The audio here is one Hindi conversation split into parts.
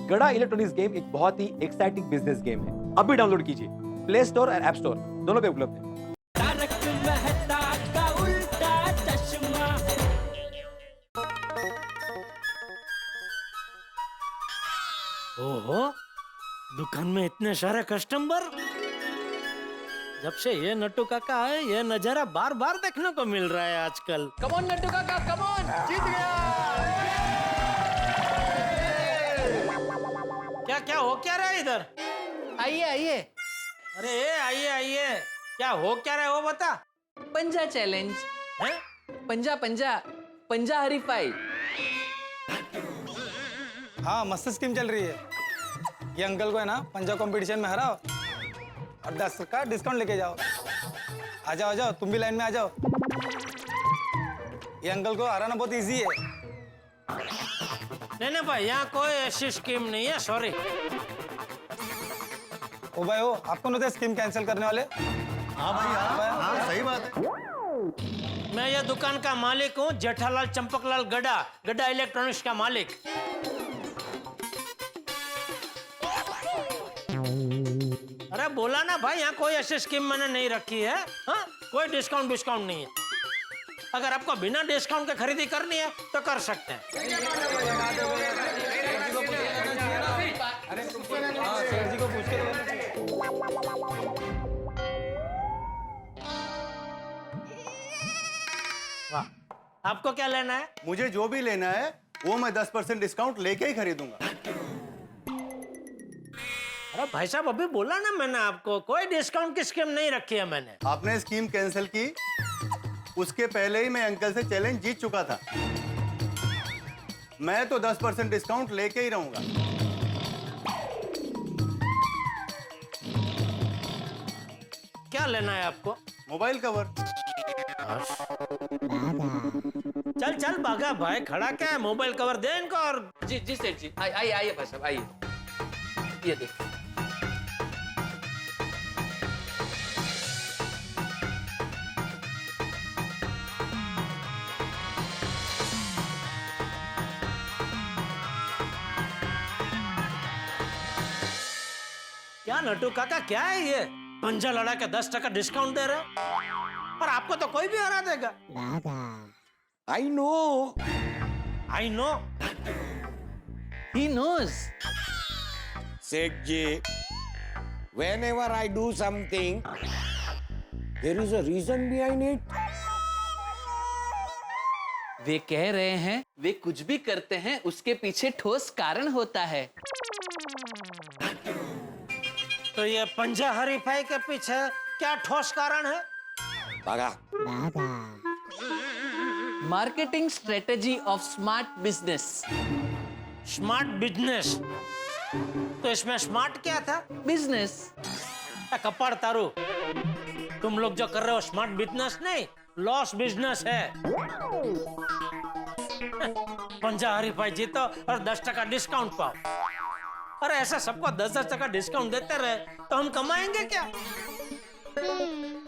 गड़ा इलेक्ट्रॉनिक्स गेम एक बहुत ही एक्साइटिंग बिजनेस गेम है। अभी डाउनलोड कीजिए, प्ले स्टोर और ऐप स्टोर दोनों पे उपलब्ध है। तारक मेहता का उल्टा चश्मा। ओहो, दुकान में इतने सारे कस्टमर। जब से ये नट्टू काका है, ये नजारा बार बार देखने को मिल रहा है आजकल। कमॉन नट्टू काका, कमॉन, जीत गया। क्या क्या हो क्या रहा है इधर? आइए आइए। अरे आइए आइए, क्या हो क्या रहा है वो बता। पंजा चैलेंज हैं? पंजा पंजा पंजा हरीफाई। हाँ, मस्त स्कीम चल रही है। ये अंकल को है ना पंजा कंपटीशन में हराओ और 10 का डिस्काउंट लेके जाओ। आ जाओ, तुम भी लाइन में आ जाओ। ये अंकल को हराना बहुत इजी है। नहीं भाई, यहाँ कोई ऐसी स्कीम नहीं है, सॉरी। ओ भाई, आपको नहीं स्कीम कैंसिल करने वाले? हाँ भाई, हाँ सही बात है। मैं ये दुकान का मालिक हूँ, जेठालाल चंपकलाल गड्ढा, गड्ढा इलेक्ट्रॉनिक्स का मालिक। अरे बोला ना भाई, यहाँ कोई ऐसी स्कीम मैंने नहीं रखी है। हाँ, कोई डिस्काउंट नहीं है। अगर आपको बिना डिस्काउंट के खरीदी करनी है तो कर सकते हैं। सेठ जी को पूछ के वाह, आपको क्या लेना है? मुझे जो भी लेना है वो मैं 10% डिस्काउंट लेके ही खरीदूंगा। अरे भाई साहब, अभी बोला ना मैंने आपको, कोई डिस्काउंट की स्कीम नहीं रखी है मैंने। आपने स्कीम कैंसिल की, उसके पहले ही मैं अंकल से चैलेंज जीत चुका था। मैं तो 10% डिस्काउंट लेके ही रहूंगा। क्या लेना है आपको? Mobile cover. चल चल भागा भाई, खड़ा क्या है? मोबाइल कवर दे इनको। और जी जी सेठ जी, आइए आइए भाई साहब, आइए। ये देखो। क्या नट्टू काका, क्या है ये? पंजा लड़ा के 10% डिस्काउंट दे रहे हो और आपको तो कोई भी हरा देगा। I know. I know. He knows. Setji, whenever I do something, there is a reason behind it. वे कह रहे हैं वे कुछ भी करते हैं उसके पीछे ठोस कारण होता है। तो ये पंजा हरीफाई के पीछे क्या ठोस कारण है? Baga. Marketing strategy of smart business. Smart business? तो इसमें स्मार्ट क्या था? बिजनेस। कपड़ तारू, तुम लोग जो कर रहे हो स्मार्ट बिजनेस नहीं, लॉस बिजनेस है। पंजा हरीफाई जीतो और 10% डिस्काउंट पाओ। अरे ऐसा सबको 10% डिस्काउंट देते रहे तो हम कमाएंगे क्या?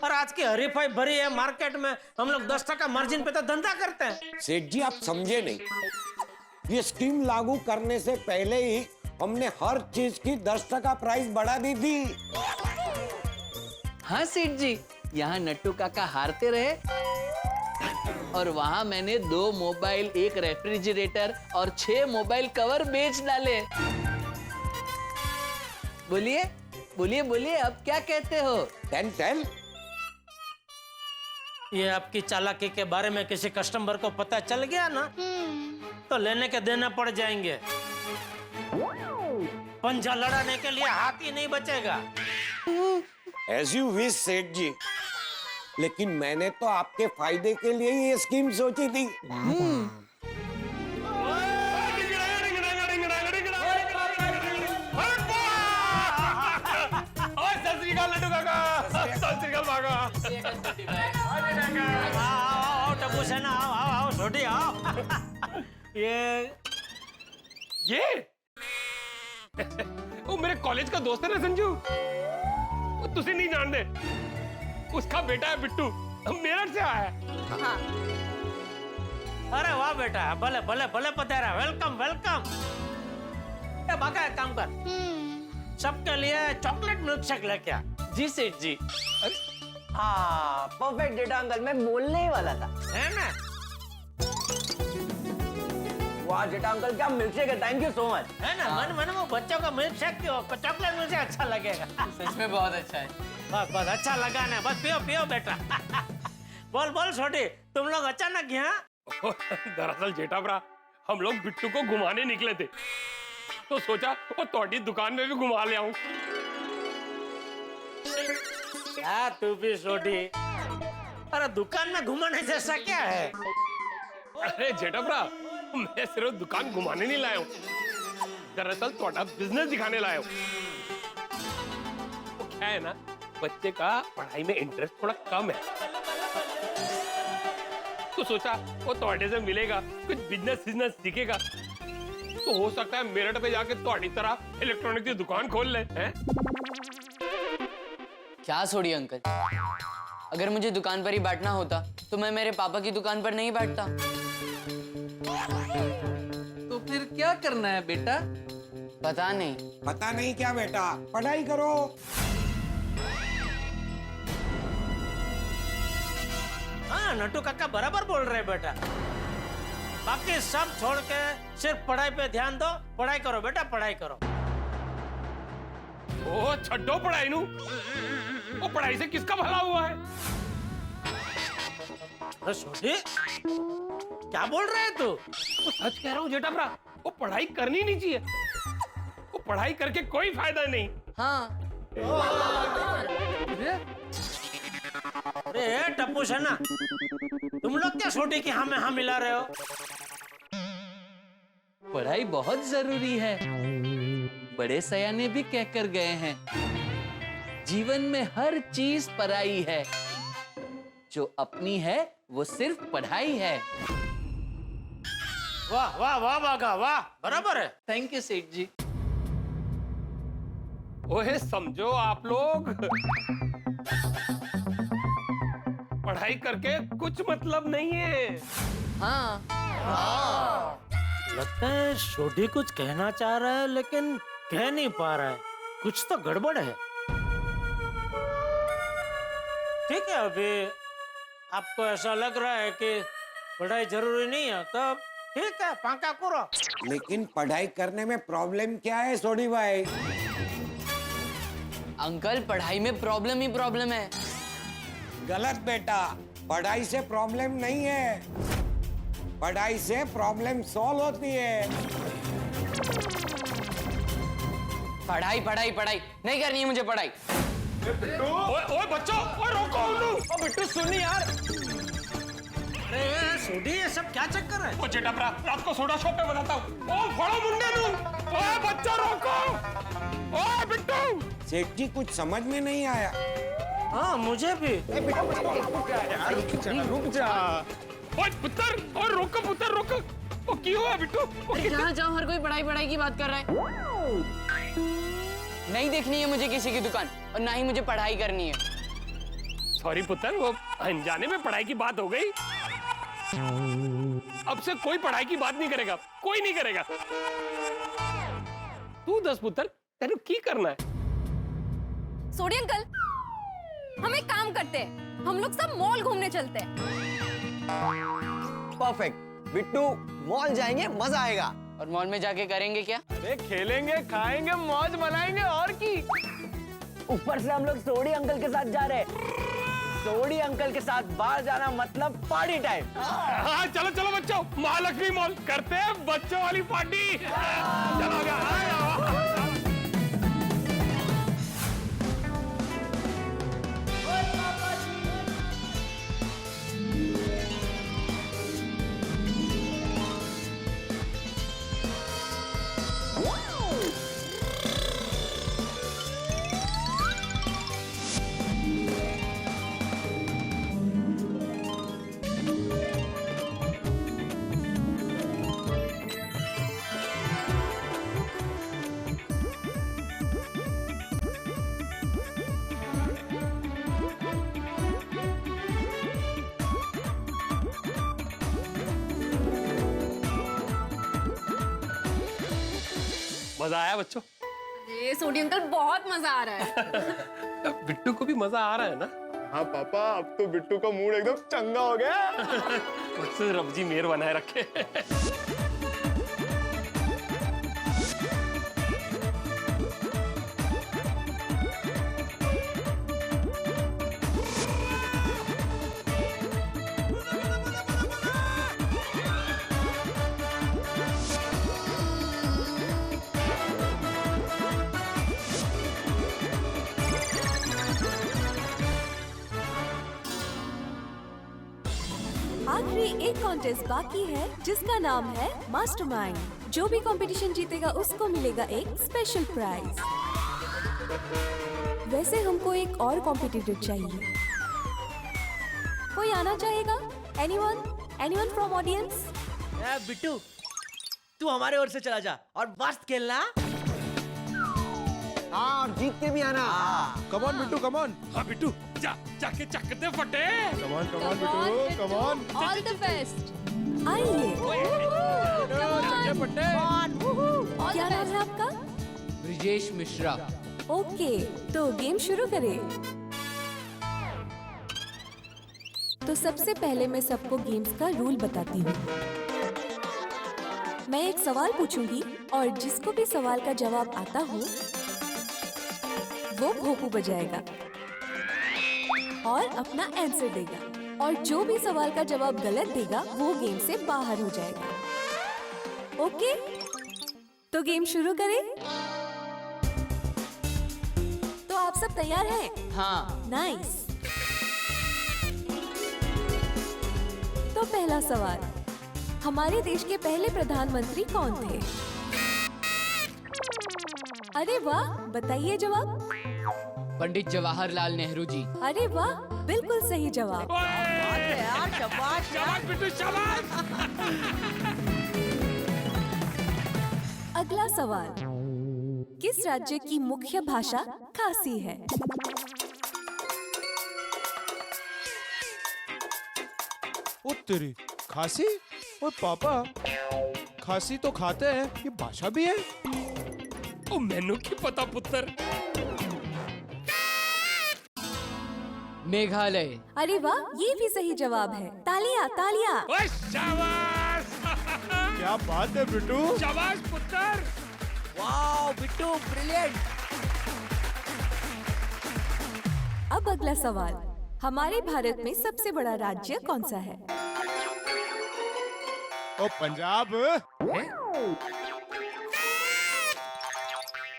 और आज की हरीफाई भरी है मार्केट में, हम लोग 10% मार्जिन पे तो धंधा करते हैं। सेठ जी, आप समझे नहीं। ये स्कीम लागू करने से पहले ही हमने हर चीज की 10% प्राइस बढ़ा दी थी। हाँ सेठ जी, यहाँ नट्टू काका हारते रहे और वहाँ मैंने 2 मोबाइल, 1 रेफ्रिजरेटर और 6 मोबाइल कवर बेच डाले। बोलिए बोलिए बोलिए, अब क्या कहते हो? 10. ये आपकी चालाकी के बारे में किसी कस्टमर को पता चल गया ना तो लेने के देना पड़ जाएंगे। पंजा लड़ाने के लिए हाथ ही नहीं बचेगा। As you wish, सेठ जी। लेकिन मैंने तो आपके फायदे के लिए ही ये स्कीम सोची थी। आओ टप्पू सेना, आओ छोटी आओ। ये वो मेरे कॉलेज का दोस्त है ना संजू, वो तुझे नहीं जानते, उसका बेटा है बिट्टू, मेरठ से आया है। अरे वाह बेटा, भले भले भले पधारा, वेलकम वेलकम। भागा एक काम कर, सबके लिए चॉकलेट मिल्क शेक लेके आ। जी सेठ जी। हाँ परफेक्ट जेठा अंकल, मैं बोलने ही वाला था। है ना? वाह जेठा अंकल क्या मिल्कशेक है, थैंक यू सो मच। है ना? मन मन वो बच्चों का मिल्क शेक क्यों, चॉकलेट मिल्क शेक अच्छा लगेगा। सच में बहुत अच्छा है। बस बस अच्छा लगा ना, बस पियो पियो बेटा। बोल बोल छोटी, तुम लोग अचानक यहाँ? दरअसल जेठाभरा हम लोग बिट्टू को घुमाने निकले थे, तो सोचा वो तोड़ी दुकान में भी घुमा ले आऊं। क्या तू भी छोटी, अरे दुकान में घुमाने जैसा क्या है? अरे जेठाभरा मैं सिर्फ दुकान घुमाने नहीं लाया हूँ, दरअसल थोड़ा बिजनेस दिखाने लाया हूँ। तो क्या है ना, बच्चे का पढ़ाई में इंटरेस्ट थोड़ा कम है, तो सोचा वो तोड़े से मिलेगा, कुछ बिजनेस सीखेगा, तो हो सकता है मेरठ पे जाके तोड़ी तरह इलेक्ट्रॉनिक की दुकान खोल ले। हैं? क्या छोड़िए अंकल, अगर मुझे दुकान पर ही बैठना होता तो मैं मेरे पापा की दुकान पर नहीं बैठता। तो फिर क्या करना है बेटा? पता नहीं। पता नहीं क्या बेटा, पढ़ाई करो। हाँ नट्टू काका बराबर बोल रहे हैं बेटा, बाकी सब छोड़ के सिर्फ पढ़ाई पे ध्यान दो। पढ़ाई करो बेटा, पढ़ाई करो। ओ छड्डो पढ़ाई नू, वो पढ़ाई से किसका भला हुआ है? अरे छोटी क्या बोल रहे हैं तू? वो सच कह रहा हूँ जेठाभरा, वो पढ़ाई करनी नहीं चाहिए, वो पढ़ाई करके कोई फायदा नहीं। हाँ। अरे टप्पू सना, तुम लोग क्या छोटी की हाँ में हाँ मिला रहे हो? पढ़ाई बहुत जरूरी है, बड़े सयाने भी कहकर गए हैं, जीवन में हर चीज पराई है, जो अपनी है वो सिर्फ पढ़ाई है। वाह वाह वाह बागा वाह, बराबर है। थैंक यू सेठ जी। ओए समझो आप लोग, पढ़ाई करके कुछ मतलब नहीं है। हाँ। लगता है छोटी कुछ कहना चाह रहा है लेकिन कह नहीं पा रहा है, कुछ तो गड़बड़ है। ठीक है, अभी आपको ऐसा लग रहा है कि पढ़ाई जरूरी नहीं है, तब ठीक है पाका करो। लेकिन पढ़ाई करने में प्रॉब्लम क्या है सोडी भाई? अंकल पढ़ाई में प्रॉब्लम ही प्रॉब्लम है। गलत बेटा, पढ़ाई से प्रॉब्लम नहीं है, पढ़ाई से प्रॉब्लम सॉल्व होती है। पढ़ाई पढ़ाई पढ़ाई नहीं करनी है मुझे पढ़ाई। ओए बच्चों, ओए रोको उन्हें। ओ बिट्टू सुन यार। अरे सोडी ये सब क्या चक्कर है? ओ जेठाभरा रात को सोडा शॉप पे बनाता हूँ। ओ फड़ो मुंडे नू, ओए बच्चा रोको, ओए बिट्टू। सेठ जी कुछ समझ में नहीं आया। हाँ मुझे भी। रुक जा। ओए पुत्र, ओए रोको पुत्र रोको। ओ क्यों हुआ बिट्टू? जहाँ जहाँ हर कोई पढ़ाई पढ़ाई की बात कर रहा है। नहीं देखनी है मुझे किसी की दुकान, और ना ही मुझे पढ़ाई करनी है। सॉरी पुत्र, वो अनजाने में पढ़ाई की बात हो गई। अब से कोई पढ़ाई की बात नहीं करेगा, कोई नहीं करेगा। तू दस पुत्र, तेरे की करना है? सोडी अंकल, हम एक काम करते हैं, हम लोग सब मॉल घूमने चलते हैं। परफेक्ट बिट्टू, मॉल जाएंगे, मजा आएगा। और मॉल में जाके करेंगे क्या? अरे खेलेंगे, खाएंगे, मौज मनाएंगे और की। ऊपर से हम लोग सोडी अंकल के साथ जा रहे हैं। सोडी अंकल के साथ बाहर जाना मतलब पार्टी टाइम। हाँ चलो चलो बच्चों, महालक्ष्मी मॉल करते हैं बच्चों वाली पार्टी। चलो गया। मजा आया बच्चों? ये सोडी अंकल बहुत मजा आ रहा है। बिट्टू को भी मजा आ रहा है ना? हाँ पापा, अब तो बिट्टू का मूड एकदम चंगा हो गया। मुझसे रब जी मेहर बनाए रखे। आखिरी एक कॉन्टेस्ट बाकी है जिसका नाम है मास्टरमाइंड। जो भी कंपटीशन जीतेगा उसको मिलेगा एक स्पेशल प्राइज। वैसे हमको एक और कॉम्पिटिटर चाहिए। कोई आना चाहेगा? Anyone from audience? बिट्टू, तू हमारे ओर से चला जा और मस्त खेलना। हाँ, और जीत के भी आना। Come on Bittu, come on. हाँ बिट्टू, जाके चक दे फटे। Come on Bittu, come on. All the best. आइए। फटे। क्या नाम है आपका? ब्रिजेश मिश्रा। ओके, तो गेम शुरू करें। तो सबसे पहले मैं सबको गेम्स का रूल बताती हूँ। मैं एक सवाल पूछूंगी और जिसको भी सवाल का जवाब आता हो वो भोपू बजाएगा और अपना आंसर देगा, और जो भी सवाल का जवाब गलत देगा वो गेम से बाहर हो जाएगा। ओके, तो गेम शुरू करें। तो आप सब तैयार हैं? हाँ। नाइस। तो पहला सवाल, हमारे देश के पहले प्रधानमंत्री कौन थे? अरे वाह, बताइए जवाब। पंडित जवाहरलाल नेहरू जी। अरे वाह, बिल्कुल सही जवाब। यार शाबाश। शाबाश बिट्टू, शाबाश। अगला सवाल, किस राज्य की मुख्य भाषा खासी है? ओ तेरी, खासी? ओ पापा, खासी तो खाते हैं, ये भाषा भी है? ओ मैनू की पता पुत्र। मेघालय। अरे वाह, ये भी सही जवाब है। तालियां तालियां। ओए शाबाश। क्या बात है बिट्टू। शाबाश पुत्र। Wow Bittu, brilliant. अब अगला सवाल, हमारे भारत में सबसे बड़ा राज्य कौन सा है? ओ पंजाब।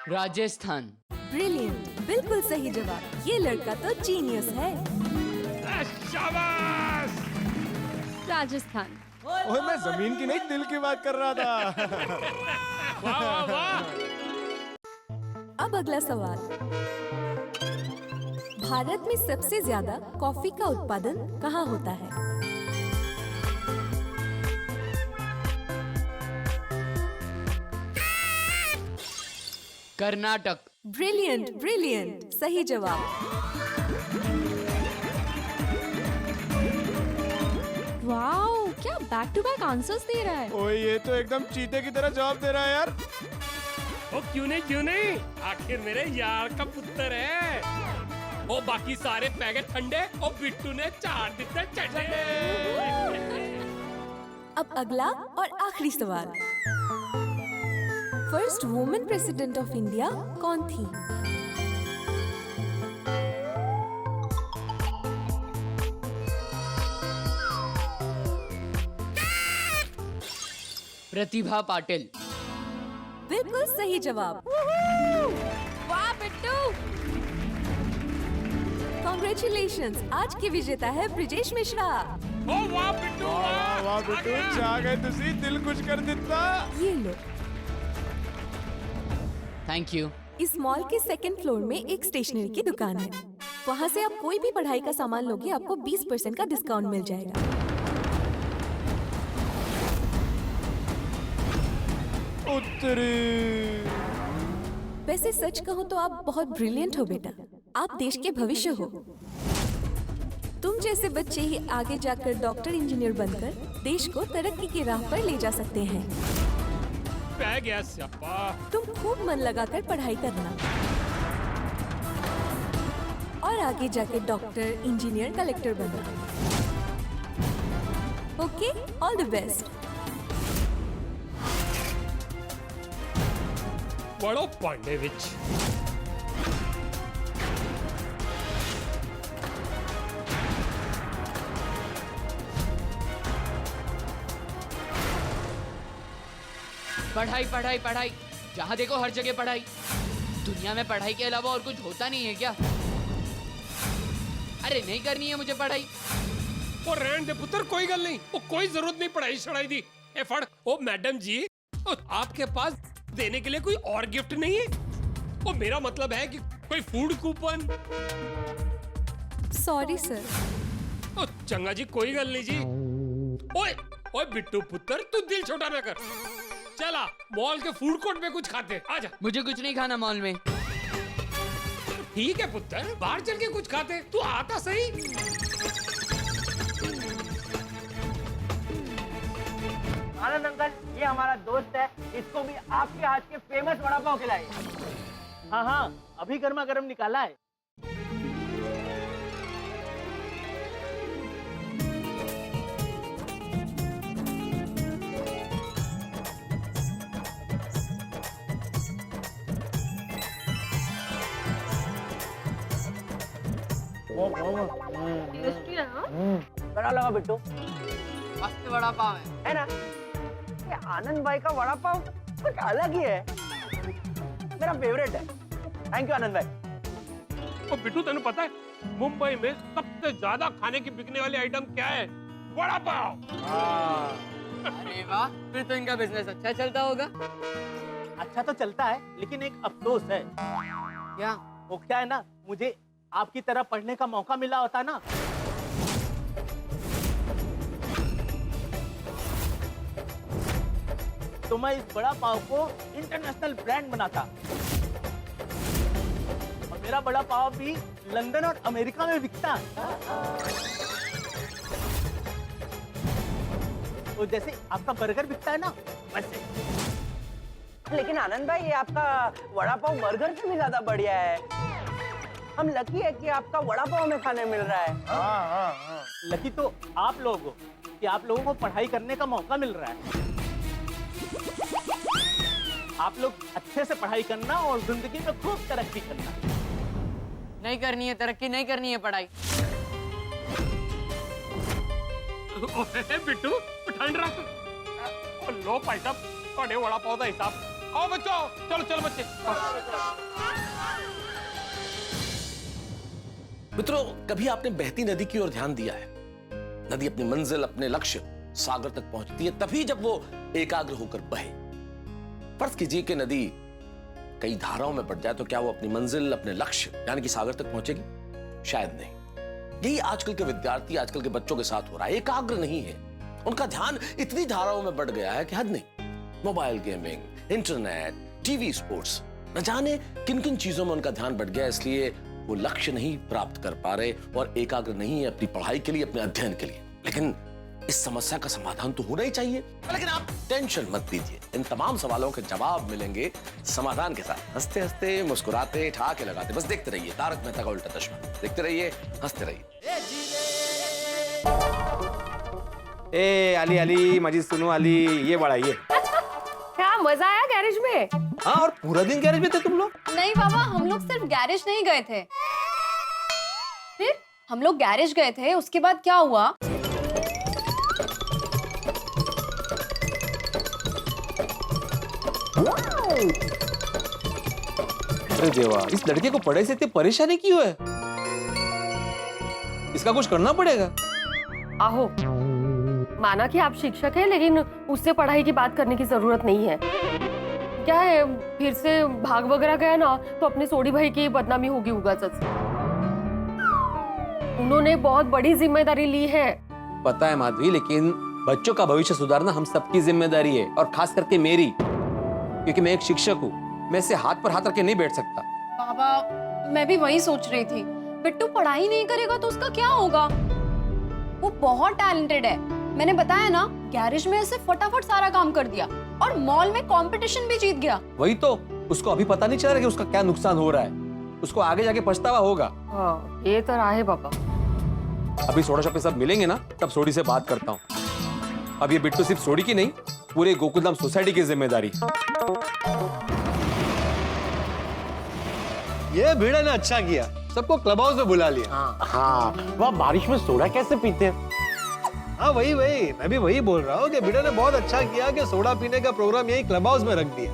राजस्थान। ब्रिलियंट, बिल्कुल सही जवाब। ये लड़का तो जीनियस है। शाबाश। राजस्थान। ओए, मैं जमीन की नहीं, दिल की बात कर रहा था। वाह वाह वाह। अब अगला सवाल, भारत में सबसे ज्यादा कॉफी का उत्पादन कहाँ होता है? कर्नाटक। ब्रिलियंट ब्रिलियंट, सही जवाब। वाओ, क्या बैक टू बैक आंसर्स दे रहा है। ओए, ये तो एकदम चीते की तरह जवाब दे रहा है यार। ओ क्यों नहीं, आखिर मेरे यार का पुत्र है। ओ बाकी सारे पैकेट ठंडे और बिट्टू ने 4 दिते चढ़े। अब अगला और आखिरी सवाल, first women president of India कौन थी? प्रतिभा पाटिल। बिल्कुल सही जवाब। वाह बिट्टू। कॉन्ग्रेचुलेशंस, आज की विजेता है ब्रिजेश मिश्रा। ओ वाह बिट्टू, वाह वाह बिट्टू, जा गए तुसी, दिल खुश कर दिता। ये लो। Thank you. इस मॉल के सेकंड फ्लोर में एक स्टेशनरी की दुकान है। वहाँ से आप कोई भी पढ़ाई का सामान लोगे आपको 20% का डिस्काउंट मिल जाएगा। उत्तरी। वैसे सच कहूँ तो आप बहुत ब्रिलियंट हो बेटा, आप देश के भविष्य हो। तुम जैसे बच्चे ही आगे जाकर डॉक्टर इंजीनियर बनकर देश को तरक्की की राह पर ले जा सकते हैं। पै गया स्यापा। तुम खूब मन लगाकर पढ़ाई करना और आगे जाके डॉक्टर, इंजीनियर, कलेक्टर बनना। Okay, all the best. बड़ो पांडे विच। पढ़ाई पढ़ाई पढ़ाई, जहाँ देखो हर जगह पढ़ाई। दुनिया में पढ़ाई के अलावा और कुछ होता नहीं है क्या? अरे नहीं करनी है मुझे पढ़ाई। ओ रहन दे पुत्र, कोई गल नहीं, ओ कोई जरूरत नहीं पढ़ाई छड़ाई दी। ए फड़, ओ मैडम जी, ओ आपके पास देने के लिए कोई और गिफ्ट नहीं है? ओ मेरा मतलब है कि कोई फूड कूपन। Sorry sir. ओ चंगा जी, कोई गल नहीं जी। ओए ओए बिट्टू पुत्र, तू दिल छोटा ना कर। चला मॉल के फूड कोर्ट में कुछ खाते, आजा। मुझे कुछ नहीं खाना मॉल में। ठीक है पुत्र, बाहर चल के कुछ खाते, तू आता सही। आनंद अंकल, ये हमारा दोस्त है, इसको भी आपके हाथ के फेमस वड़ा पाव खिलाइए। हाँ हाँ, अभी गर्मा गर्म निकाला है। बड़ा लगा बिट्टू, मस्त वड़ा पाव है ना? ये आनंद भाई का वड़ा पाव कुछ अलग ही है, मेरा फेवरेट है। थैंक यू आनंद भाई। ओ बिट्टू, तेनू पता है मुंबई में सबसे ज्यादा खाने की बिकने वाली आइटम क्या है? वड़ा पाव। अरे वाह, फिर तो इनका बिजनेस अच्छा चलता होगा। अच्छा तो चलता है, लेकिन एक अफसोस है। क्या? वो क्या है ना, मुझे आपकी तरह पढ़ने का मौका मिला होता ना, तो मैं इस बड़ा पाव को इंटरनेशनल ब्रांड बनाता और मेरा बड़ा पाव भी लंदन और अमेरिका में बिकता। तो जैसे आपका बर्गर बिकता है ना, वैसे। लेकिन आनंद भाई, ये आपका वड़ा पाव बर्गर से भी ज्यादा बढ़िया है। हम लकी है कि आपका वड़ा पाव में खाने मिल रहा है। लकी तो आप लोग हो कि आप लोगों को पढ़ाई करने का मौका मिल रहा है। आप लोग अच्छे से पढ़ाई करना और जिंदगी में खूब तरक्की करना। नहीं करनी है तरक्की, नहीं करनी है पढ़ाई। ओए बिट्टू, ठंड रख। ओ लो भाई साहब, थोड़े वड़ा पाव दा हिसाब। आओ बच्चों, चलो चलो बच्चे। मित्रों, कभी आपने बहती नदी की ओर ध्यान दिया है? नदी अपनी मंजिल, अपने लक्ष्य सागर तक पहुंचती है तभी जब वो एकाग्र होकर बहे। फर्ज कीजिए कि नदी कई धाराओं में बढ़ जाए तो क्या वो अपनी मंजिल, अपने लक्ष्य यानी कि सागर तक पहुंचेगी? शायद नहीं। यही आजकल के विद्यार्थी, आजकल के बच्चों के साथ हो रहा है। एकाग्र नहीं है, उनका ध्यान इतनी धाराओं में बढ़ गया है कि हद नहीं। Mobile gaming, internet, TV, sports, न जाने किन किन चीजों में उनका ध्यान बढ़ गया, इसलिए वो लक्ष्य नहीं प्राप्त कर पा रहे और एकाग्र नहीं है अपनी पढ़ाई के लिए, अपने अध्ययन के लिए। लेकिन इस समस्या का समाधान तो होना ही चाहिए। लेकिन आप टेंशन मत लीजिए, इन तमाम सवालों के जवाब मिलेंगे समाधान के साथ। हंसते हंसते, मुस्कुराते, ठहाके लगाते, बस देखते रहिए तारक मेहता का उल्टा चश्मा। देखते रहिए, हंसते रहिए। ए आली आली, माझी सुनो आली, ये बड़ा ये। क्या मजा आया गैरेज में? हाँ, और पूरा दिन गैरेज में थे तुम लोग? नहीं बाबा, हम लोग सिर्फ गैरेज नहीं गए थे। फिर हम लोग गैरेज गए थे, उसके बाद क्या हुआ? अरे देवा, इस लड़के को पढ़ाई से इतनी परेशानी क्यों है? इसका कुछ करना पड़ेगा। आहो, माना कि आप शिक्षक हैं, लेकिन उससे पढ़ाई की बात करने की जरूरत नहीं है। क्या है, फिर से भाग वगैरह गया ना तो अपने सोडी भाई की बदनामी होगी उगाच। उन्होंने बहुत बड़ी जिम्मेदारी ली है। पता है माधवी, लेकिन बच्चों का भविष्य सुधारना हम सबकी जिम्मेदारी है, और खास करके मेरी, क्योंकि मैं एक शिक्षक हूँ। मैं इससे हाथ पर हाथ रख के नहीं बैठ सकता। बाबा, मैं भी वही सोच रही थी। बिट्टू पढ़ाई नहीं करेगा तो उसका क्या होगा? वो बहुत टैलेंटेड है, मैंने बताया ना, गैरेज में ऐसे फटाफट सारा काम कर दिया। और मॉल में कंपटीशन भी जीत गया। वही तो, उसको अभी पता नहीं चल रहा कि उसका क्या नुकसान हो रहा है। उसको आगे जाके पछतावा होगा। हाँ, ये तो रहा है पापा। अभी सोडा शॉप पे सब मिलेंगे ना, तब सोडी से बात करता हूँ। अब ये बिट्टू सिर्फ सोडी की नहीं, पूरे गोकुलधाम सोसाइटी की जिम्मेदारी। ये भिड़ा ने अच्छा किया, सबको क्लब हाउस में बुला लिया। हाँ, वह बारिश में सोडा कैसे पीते हैं? हाँ वही मैं भी वही बोल रहा हूँ कि भिड़ा ने बहुत अच्छा किया कि सोडा पीने का प्रोग्राम यही क्लब हाउस में रख दिया।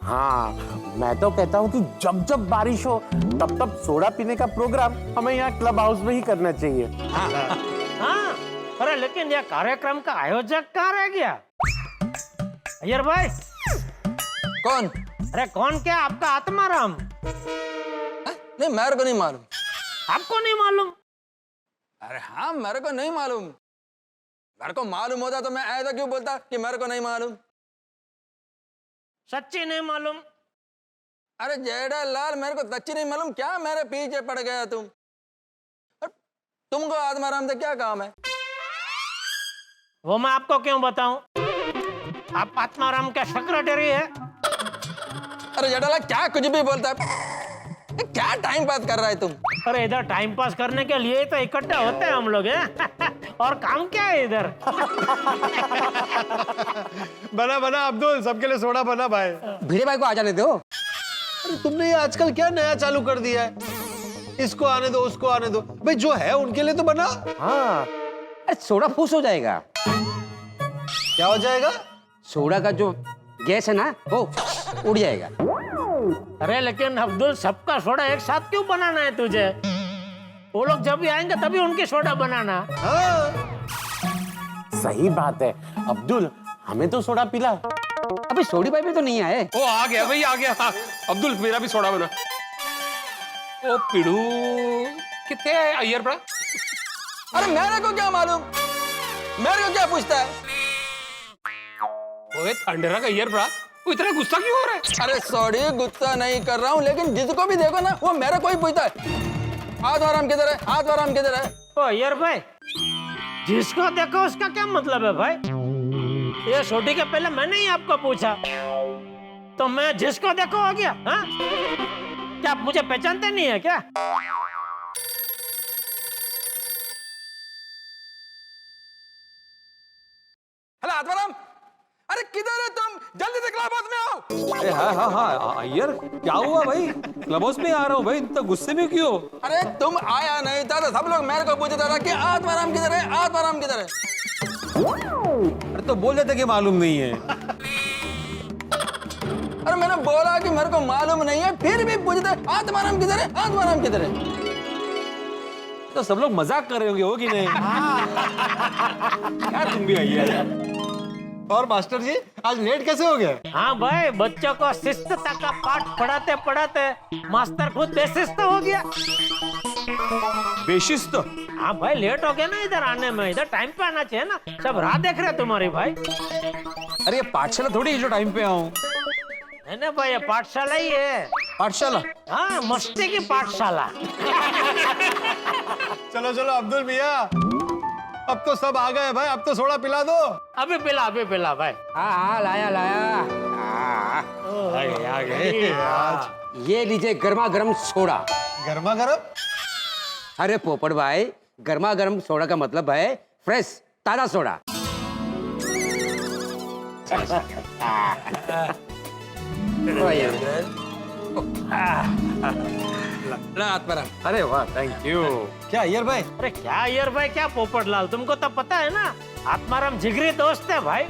हाँ, मैं तो कहता हूँ कि जब जब बारिश हो तब तब सोडा पीने का प्रोग्राम हमें यहाँ क्लब हाउस में ही करना चाहिए। हाँ, अरे लेकिन यह कार्यक्रम का आयोजक कहाँ रह गया? अय्यर भाई। कौन? अरे कौन क्या? आपका आत्माराम? नहीं, मेरे को नहीं मालूम। आपको नहीं मालूम? अरे हाँ, मेरे को नहीं मालूम। मेरे को मालूम होता तो मैं ऐसा क्यों बोलता कि मेरे को नहीं मालूम। सच्ची नहीं मालूम? अरे जेठालाल, मेरे को सच्ची नहीं मालूम क्या? मेरे पीछे पड़ गया तुम। तुमको आत्माराम से क्या काम है? वो मैं आपको क्यों बताऊं? आप आत्माराम का सेक्रेटरी है। अरे जेठालाल, क्या कुछ भी बोलता है? क्या टाइम पास कर रहा है तुम? अरे इधर टाइम पास करने के लिए तो इकट्ठे होते हैं हम लोग, हैं? और काम क्या है इधर? बना अब्दुल, सबके लिए सोडा बना भाई। भिड़े भाई को आ जाने दो। अरे तुमने ये आजकल क्या नया चालू कर दिया है? इसको आने दो, उसको आने दो, भाई जो है उनके लिए तो बना। हाँ, अरे सोडा फूस हो जाएगा। क्या हो जाएगा? सोडा का जो गैस है ना, वो उड़ जाएगा। अरे लेकिन अब्दुल, सबका सोडा एक साथ क्यों बनाना है तुझे? वो लोग जब भी आएंगे तभी उनकी सोडा बनाना। हाँ। सही बात है अब्दुल, हमें तो सोडा पिला। अभी सोडी भाई भी तो नहीं आए। ओ आ गया भाई, आ गया। हाँ, अब्दुल मेरा भी सोडा बना। ओ पिड़ू कितने है अय्यर बड़ा? अरे मेरे को क्या मालूम? मेरे को क्या पूछता है? ओए थंडेरा का अय्यर बड़ा, वो इतना गुस्सा क्यों हो रहा है? अरे सॉरी, गुस्सा नहीं कर रहा हूँ, लेकिन जिसको भी देखो ना, वो मेरा कोई पूछता है आत्माराम किधर है, आत्माराम किधर है। ओ अय्यर भाई, जिसको देखो उसका क्या मतलब है भाई? ये छोटी के पहले मैंने ही आपको पूछा, तो मैं जिसको देखो हो गया? हाँ, क्या आप मुझे पहचानते नहीं है क्या? हेलो आत्माराम, अरे किधर है तुम? जल्दी से क्लब हाउस में आओ। अरे हाँ अय्यर, क्या हुआ भाई? क्लब हाउस में आ रहा हूँ भाई, इतना गुस्से में क्यों? अरे तुम आया नहीं था तो सब लोग मेरे को पूछता था कि आत्माराम किधर है, आत्माराम किधर है। अरे तो बोल देते कि मालूम नहीं है। अरे मैंने बोला कि मेरे को मालूम नहीं है, फिर भी पूछते आत्माराम किधर है, आत्माराम किधर है। तो सब लोग मजाक कर रहे होंगे, हो कि नहीं? क्या तुम भी अय्यर? और मास्टर जी, आज लेट कैसे हो गए? हाँ भाई, बच्चों को शिस्तता का पाठ पढ़ाते पढ़ाते मास्टर खुद बेशिस्त हो गया। बेशिस्त? हाँ भाई, लेट हो गया ना इधर आने में। इधर टाइम पे आना चाहिए ना, सब राह देख रहे तुम्हारी भाई। अरे ये पाठशाला थोड़ी है जो टाइम पे आऊं। नहीं भाई, ये पाठशाला ही है। पाठशाला? हाँ, मस्ती की पाठशाला। चलो चलो अब्दुल मियाँ, अब तो सब आ गए भाई, अब तो सोडा पिला दो। अभी पिला भाई। हाँ लाया आ गए। ये लीजिए गर्मा गर्म सोडा। गर्मा गर्म? अरे पोपट भाई, गर्मा गर्म सोडा का मतलब है फ्रेश ताजा सोडा। अरे वाह, थैंक यू। क्या अय्यर भाई? अरे क्या अय्यर भाई, क्या पोपट लाल, तुमको तो पता है ना, आत्माराम जिगरी दोस्त है भाई।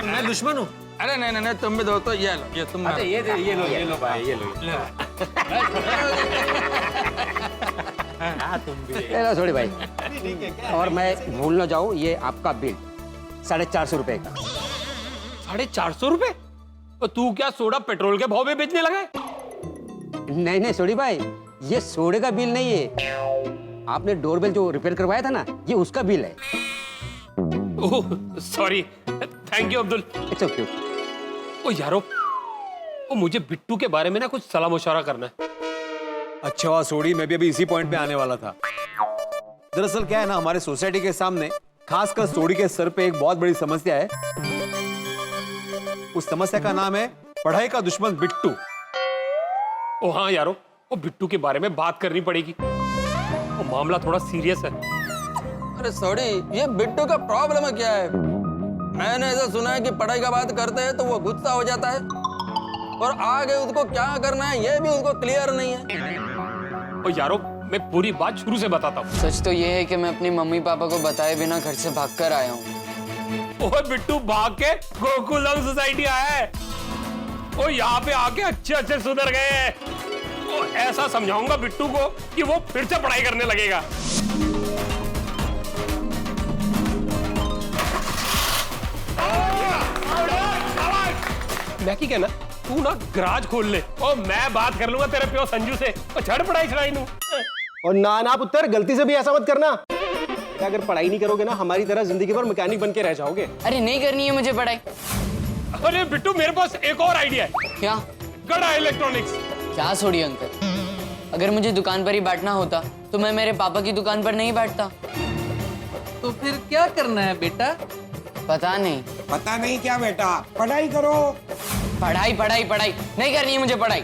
मैं दुश्मन हूँ? अरे नहीं, तुम भी दोस्तों, ये लो, ये तुम। अच्छा ये लो भाई, ये लो। तुम भी ले लो छोड़ी भाई। और मैं भूल ना जाऊँ, ये आपका बिल 450 रुपए का। 450 रुपए? तो तू क्या सोडा पेट्रोल के भाव में बेचने लगा है? नहीं छोड़ी भाई, ये सोडे का बिल नहीं है। आपने डोरबेल जो रिपेयर करवाया था ना, ये उसका बिल है। Oh sorry, thank you Abdul. It's okay. ओ यारो, ओ मुझे बिट्टू के बारे में ना कुछ सलाह मशवरा करना है। अच्छा हुआ सोडी, मैं भी अभी इसी पॉइंट पे आने वाला था। दरअसल क्या है ना, हमारे सोसाइटी के सामने खासकर सोडी के सर पे एक बहुत बड़ी समस्या है उस समस्या का नाम है पढ़ाई का दुश्मन बिट्टू। ओ हाँ यारो, वो बिट्टू के बारे में बात करनी पड़ेगी। वो मामला थोड़ा सीरियस है। अरे सॉरी, ये बिट्टू का प्रॉब्लम क्या है? मैंने ऐसा सुना है कि पढ़ाई का बात करते हैं तो वो गुस्सा हो जाता है और आगे उसको क्या करना है ये भी उसको क्लियर नहीं है। ओ यारो, मैं पूरी बात शुरू से बताता हूँ। सच तो ये है कि मैं अपनी मम्मी पापा को बताए बिना घर से भागकर आया हूँ। ओए बिट्टू भाग के गोकुलम सोसाइटी आया है। ओ यहाँ पे आके अच्छे अच्छे सुधर गए हैं। तो ऐसा समझाऊंगा बिट्टू को कि वो फिर से पढ़ाई करने लगेगा। मैं की कहना, तू ना गराज खोल ले और मैं बात कर लूंगा तेरे प्यो संजू से और छड़ पढ़ाई छड़ाई नू। और ना पुत्र, गलती से भी ऐसा मत करना। अगर पढ़ाई नहीं करोगे ना, हमारी तरह जिंदगी भर मैकेनिक बन के रह जाओगे। अरे नहीं करनी है मुझे पढ़ाई। अरे बिट्टू, मेरे पास एक और आइडिया है। क्या? गड़ा इलेक्ट्रॉनिक्स। क्या छोड़ी अंकल, अगर मुझे दुकान पर ही बैठना होता तो मैं मेरे पापा की दुकान पर नहीं बैठता। तो फिर क्या करना है बेटा? पता नहीं। पता नहीं क्या बेटा, पढ़ाई करो। पढ़ाई पढ़ाई पढ़ाई नहीं करनी है मुझे पढ़ाई।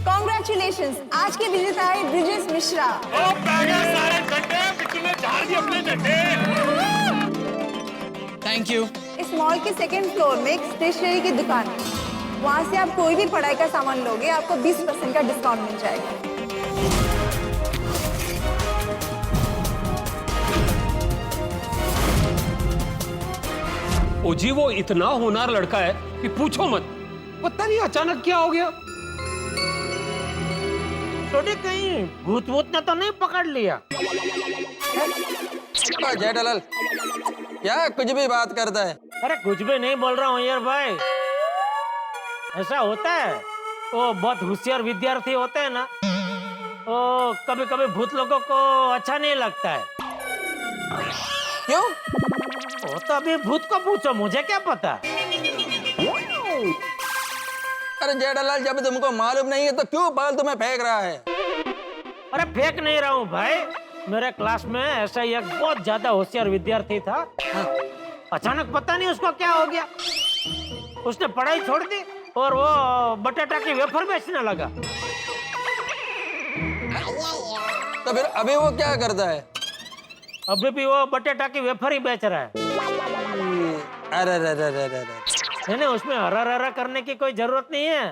कॉन्ग्रेचुलेशंस, आज के विजेता है ब्रिजेश मिश्रा। सारे झंडे बिट्टू ने झाड़ दिए अपने झंडे। Thank you. इस मॉल के सेकंड फ्लोर में एक स्टेशनरी की दुकान है, वहाँ से आप कोई भी पढ़ाई का सामान लोगे आपको 20% का डिस्काउंट मिल जाएगा। ओ जी, वो इतना होनहार लड़का है कि पूछो मत। पता नहीं अचानक क्या हो गया। छोटे कहीं भूत वूत ने तो नहीं पकड़ लिया? जेठालाल क्या कुछ भी बात करता है? अरे कुछ भी नहीं बोल रहा हूँ यार भाई। ऐसा होता है, वो बहुत होशियार विद्यार्थी होते हैं ना, वो कभी कभी भूत लोगों को अच्छा नहीं लगता है। क्यों? वो तो अभी भूत को पूछो, मुझे क्या पता। अरे जेठालाल, जब तुमको मालूम नहीं है तो क्यों फालतू में फेंक रहा है? अरे फेंक नहीं रहा हूँ भाई, मेरे क्लास में ऐसा एक बहुत ज्यादा होशियार विद्यार्थी था। अचानक पता नहीं उसको क्या हो गया, उसने पढ़ाई छोड़ दी और वो बटाटा की वेफर बेचने लगा। तो फिर अभी वो क्या करता है? अभी भी वो बटाटा की वेफर ही बेच रहा है। अरे रे रे रे रे। नहीं, उसमें हरा करने की कोई जरूरत नहीं है।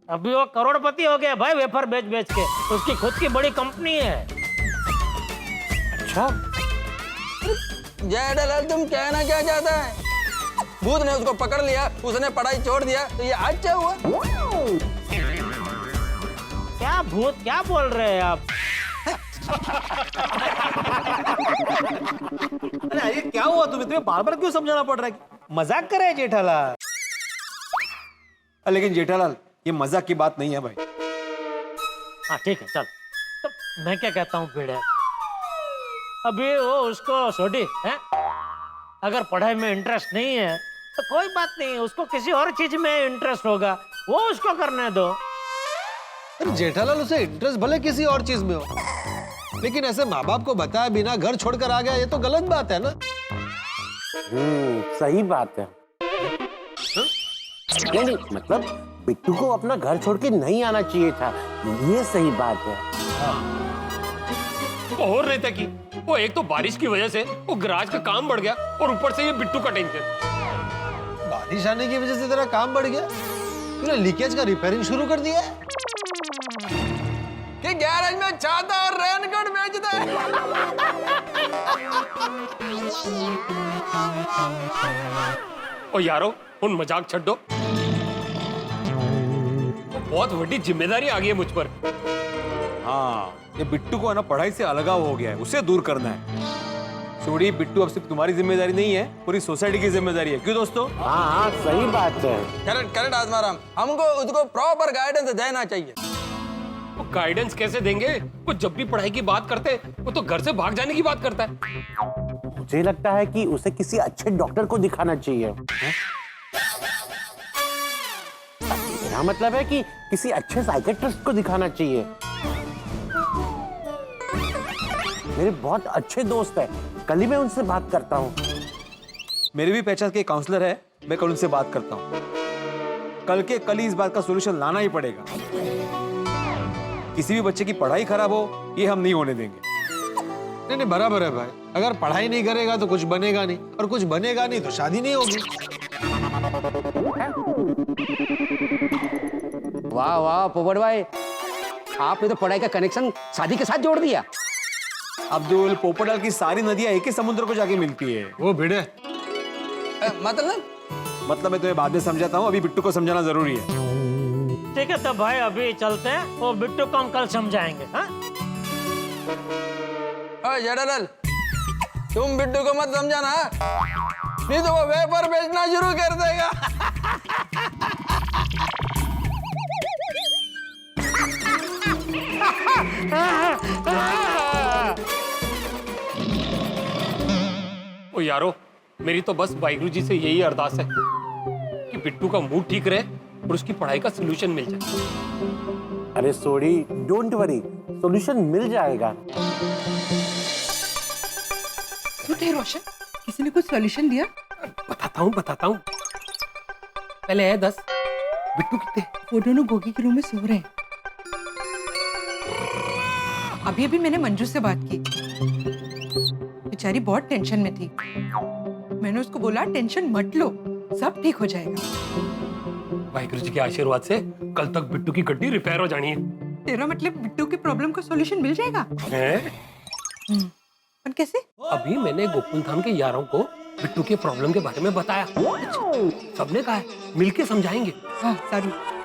अभी वो करोड़पति हो गया भाई, वेफर बेच बेच के। उसकी खुद की बड़ी कंपनी है। अच्छा जेठालाल, तुम कहना क्या चाहता है? भूत ने उसको पकड़ लिया, उसने पढ़ाई छोड़ दिया, तो ये अच्छा हुआ? क्या भूत, क्या बोल रहे हैं आप? अरे ये क्या हुआ तुम्हें बार बार क्यों समझाना पड़ रहा है? मजाक कर रहे हैं जेठालाल। लेकिन जेठालाल, ये मजाक की बात नहीं है भाई। हाँ ठीक है, चल। तो मैं क्या कहता हूँ भिड़े, अभी वो उसको सोडी है, अगर पढ़ाई में इंटरेस्ट नहीं है तो कोई बात नहीं, उसको किसी और चीज में इंटरेस्ट होगा, वो उसको करने दो। अरे जेठालाल, उसे इंटरेस्ट भले किसी और चीज में हो, लेकिन ऐसे माँ बाप को बताया बिना घर छोड़कर आ गया, ये तो गलत बात है ना। सही बात है। नहीं, मतलब बिट्टू को अपना घर छोड़ के नहीं आना चाहिए था, ये सही बात है। और रहता कि वो एक तो बारिश की वजह से वो गराज का काम बढ़ गया और ऊपर से ये बिट्टू का टेंशन। बारिश आने की वजह से तेरा काम बढ़ गया? तूने लीकेज का रिपेयरिंग शुरू कर दिया है? कि गैरेज में छाता और रेनकोट बेचता है? ओ यारो, उन मजाक छड़ दो। बहुत बड़ी जिम्मेदारी आ गई है मुझ पर। हाँ, ये बिट्टू को है ना पढ़ाई से अलगाव हो गया है, उसे दूर करना है। सोडी, बिट्टू अब सिर्फ तुम्हारी जिम्मेदारी नहीं है, पूरी सोसाइटी की जिम्मेदारी है। क्यों दोस्तों? हाँ, सही बात है। करेक्ट आत्माराम, हमको उसको प्रॉपर गाइडेंस देना चाहिए। वो गाइडेंस कैसे देंगे? वो जब भी पढ़ाई की बात करते वो तो घर से भाग जाने की बात करता है। मुझे लगता है कि उसे किसी अच्छे डॉक्टर को दिखाना चाहिए। मेरा मतलब है कि किसी अच्छे साइकियाट्रिस्ट को दिखाना चाहिए। मेरे बहुत अच्छे दोस्त हैं, कल ही मैं उनसे बात करता हूँ। मेरे भी पहचान के काउंसलर है, मैं कल उनसे बात करता हूँ। कल के कल ही इस बात का सॉल्यूशन लाना ही पड़ेगा। किसी भी बच्चे की पढ़ाई खराब हो, ये हम नहीं होने देंगे। नहीं नहीं, बराबर है भाई। अगर पढ़ाई नहीं करेगा तो कुछ बनेगा नहीं, और कुछ बनेगा नहीं तो शादी नहीं होगी। वाह वाह पोपट भाई, आपने तो पढ़ाई का कनेक्शन शादी के साथ जोड़ दिया। अब्दुल, पोपटलाल की सारी नदियां एक ही समुद्र को जाके मिलती है। वो भिड़े। मतलब मैं तुम्हें बाद में समझाता हूँ, अभी बिट्टू को समझाना जरूरी है। ठीक है तो भाई अभी चलते हैं, वो बिट्टू को हम कल समझाएंगे। हाँ जेठालाल, तुम बिट्टू को मत समझाना, नहीं तो वो वेपर बेचना शुरू कर देगा। ओ यारो, मेरी तो बस वाहिगुरु जी से यही अरदास है कि बिट्टू का मूड ठीक रहे और उसकी पढ़ाई का सलूशन मिल जाए। अरे सोडी, डोंट वरी, सॉल्यूशन मिल जाएगा। रोशन, किसी ने कुछ सॉल्यूशन दिया? बताता हूँ। पहले है 10, बिट्टू कितने? वो दोनों गोगी के रूम में सो रहे हैं। अभी अभी मैंने मंजू से बात की, बेचारी बहुत टेंशन में थी। मैंने उसको बोला टेंशन मत लो, सब ठीक हो जाएगा। वाहिगुरु जी के आशीर्वाद से कल तक बिट्टू की गड्डी रिपेयर हो जानी है। तेरा मतलब बिट्टू की प्रॉब्लम का सॉल्यूशन मिल जाएगा? पर कैसे? अभी मैंने गोकुल धाम के यारों को बिट्टू के प्रॉब्लम के बारे में बताया। सबने कहा है मिलके समझाएंगे। हाँ,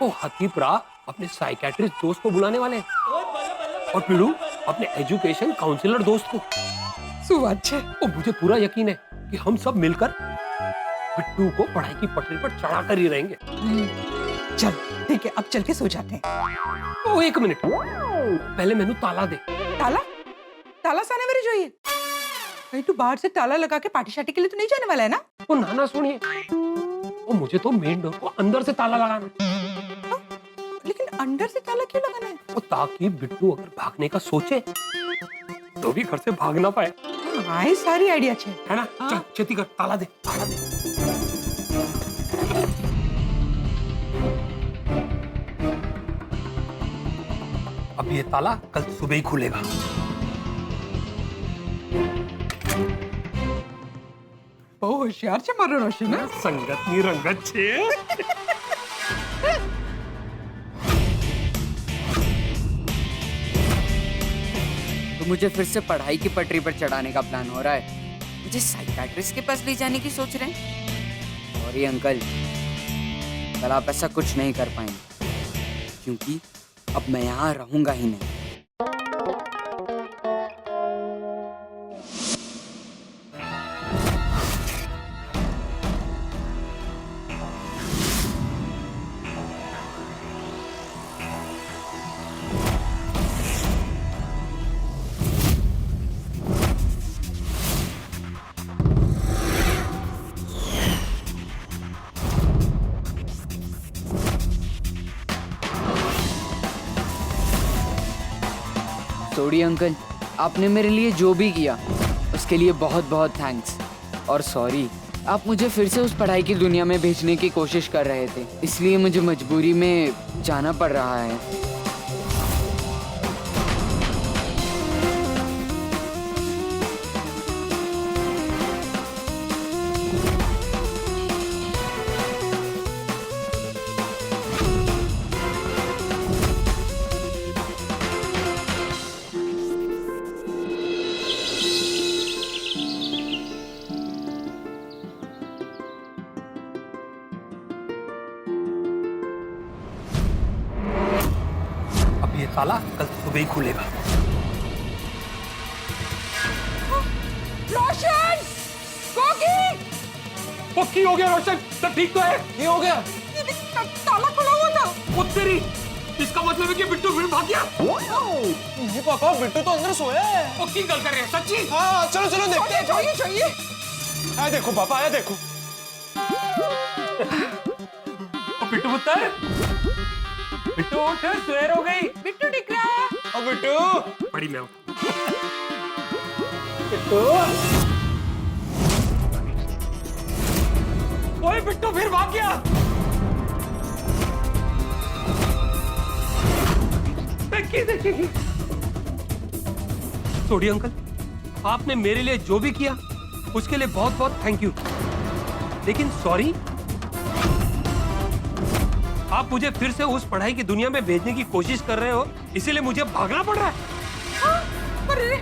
वो हथीप्रा अपने साइकेट्रिस्ट दोस्त को बुलाने वाले हैं और पिड़ू अपने एजुकेशन काउंसलर दोस्त को। और मुझे पूरा यकीन है कि हम सब मिलकर बिट्टू को पढ़ाई की पटरी पर चढ़ा कर ही रहेंगे। चल ठीक है, अब चल के सो जाते हैं। ओ 1 मिनट, पहले मैंने ताला दे। ताला? ताला साने मेरे જોઈએ। कहीं तू बाहर से ताला लगा के पार्टी शार्टी के लिए तो नहीं जाने वाला है ना? वो नाना सुनिए, वो मुझे तो मेन डोर को अंदर से ताला लगाना। लेकिन अंदर से ताला क्यों लगाना है? वो ताकि बिट्टू अगर भागने का सोचे तो भी घर से भाग ना पाए। हाँ, सारी आइडिया है ना? चल छेती कर, ताला दे। अब ये ताला कल सुबह ही खुलेगा। बहुत होशियार छे मारो रोशन। संगत नी रंगत छे। तो मुझे फिर से पढ़ाई की पटरी पर चढ़ाने का प्लान हो रहा है। मुझे साइकियाट्रिस्ट के पास ले जाने की सोच रहे हैं। सॉरी अंकल, कल आप ऐसा कुछ नहीं कर पाएंगे, क्योंकि अब मैं यहाँ रहूंगा ही नहीं। सॉरी अंकल, आपने मेरे लिए जो भी किया उसके लिए बहुत बहुत थैंक्स। और सॉरी, आप मुझे फिर से उस पढ़ाई की दुनिया में भेजने की कोशिश कर रहे थे, इसलिए मुझे मजबूरी में जाना पड़ रहा है। ये ताला कल सुबह ही खुलेगा। रोशन! गोगी! वो की हो गया रोशन? सब ठीक तो है? ये हो गया? ताला खुला हुआ था। वो तेरी, इसका मतलब है कि बिट्टू फिर भाग गया? नहीं पापा, बिट्टू तो अंदर सोया है। वो की गल कर रहे हैं? सच्ची? हाँ, चलो चलो देखते हैं। चाहिए। आया देखो पापा, आया देखो। बिट्टू पुत्र, बिट्टू उठ, सवेर हो गई। बिट्टू दिख रहा है। ओ बिट्टू, बड़ी मैं बिट्टू। ओए बिट्टू फिर भाग गया। देखेगी। सोडी अंकल, आपने मेरे लिए जो भी किया उसके लिए बहुत बहुत थैंक यू, लेकिन सॉरी, आप मुझे फिर से उस पढ़ाई की दुनिया में भेजने की कोशिश कर रहे हो, इसीलिए मुझे भागना पड़ रहा है। अरे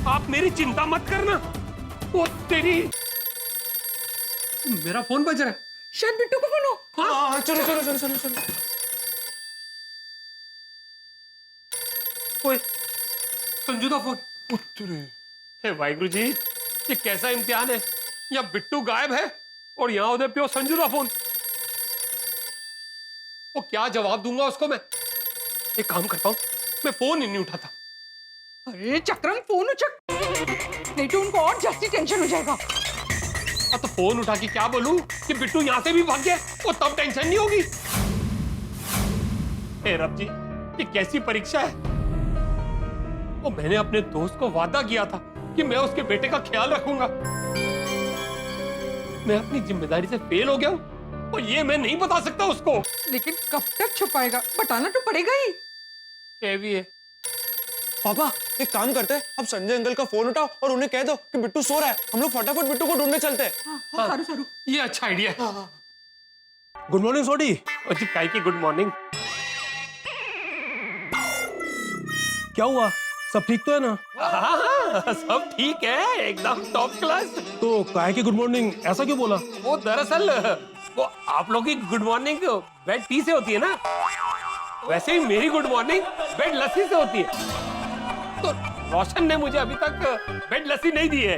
आप मेरी चिंता मत करना। वो तेरी, मेरा फोन बज रहा है। शायद बिट्टू का फोन हो। हाँ, चलो चलो चलो चलो चलो। ओए, संजू का फोन। हे वाहिगुरु जी, ये कैसा इम्तिहान है? यहाँ बिट्टू गायब है और यहाँ उधर प्यो संजू का फोन। वो क्या जवाब दूंगा उसको मैं? एक काम करता हूँ, मैं फोन ही नहीं उठाता। अरे चक्रम, फोन उचक, नहीं तो उनको और जास्ती टेंशन हो जाएगा। तो फोन उठा के क्या बोलूं कि बिट्टू यहाँ से भी भाग गया, वो तब टेंशन नहीं होगी। हे रब जी, ये कैसी परीक्षा है? वो मैंने अपने दोस्त को वादा किया था कि मैं उसके बेटे का ख्याल रखूंगा। मैं अपनी जिम्मेदारी से फेल हो गया हूं और ये मैं नहीं बता सकता उसको। लेकिन कब तक छुपाएगा? बताना तो पड़ेगा ही। ये भी है। पापा एक काम करते हैं, अब संजय अंकल का फोन उठाओ और उन्हें कह दो कि बिट्टू सो रहा है, हम लोग फटाफट बिट्टू को ढूंढने चलते हैं। सारू सारू, ये अच्छा आइडिया है। गुड मॉर्निंग सोडी। जी काय की गुड मॉर्निंग। क्या हुआ, सब ठीक तो है ना? हाँ, सब ठीक है, एकदम टॉप क्लास। तो काहे की गुड मॉर्निंग ऐसा क्यों बोला? वो दरअसल वो आप लोग की गुड मॉर्निंग बेड टी से होती है ना, वैसे ही मेरी गुड मॉर्निंग बेड लस्सी से होती है। तो रोशन ने मुझे अभी तक बेड लस्सी नहीं दी है,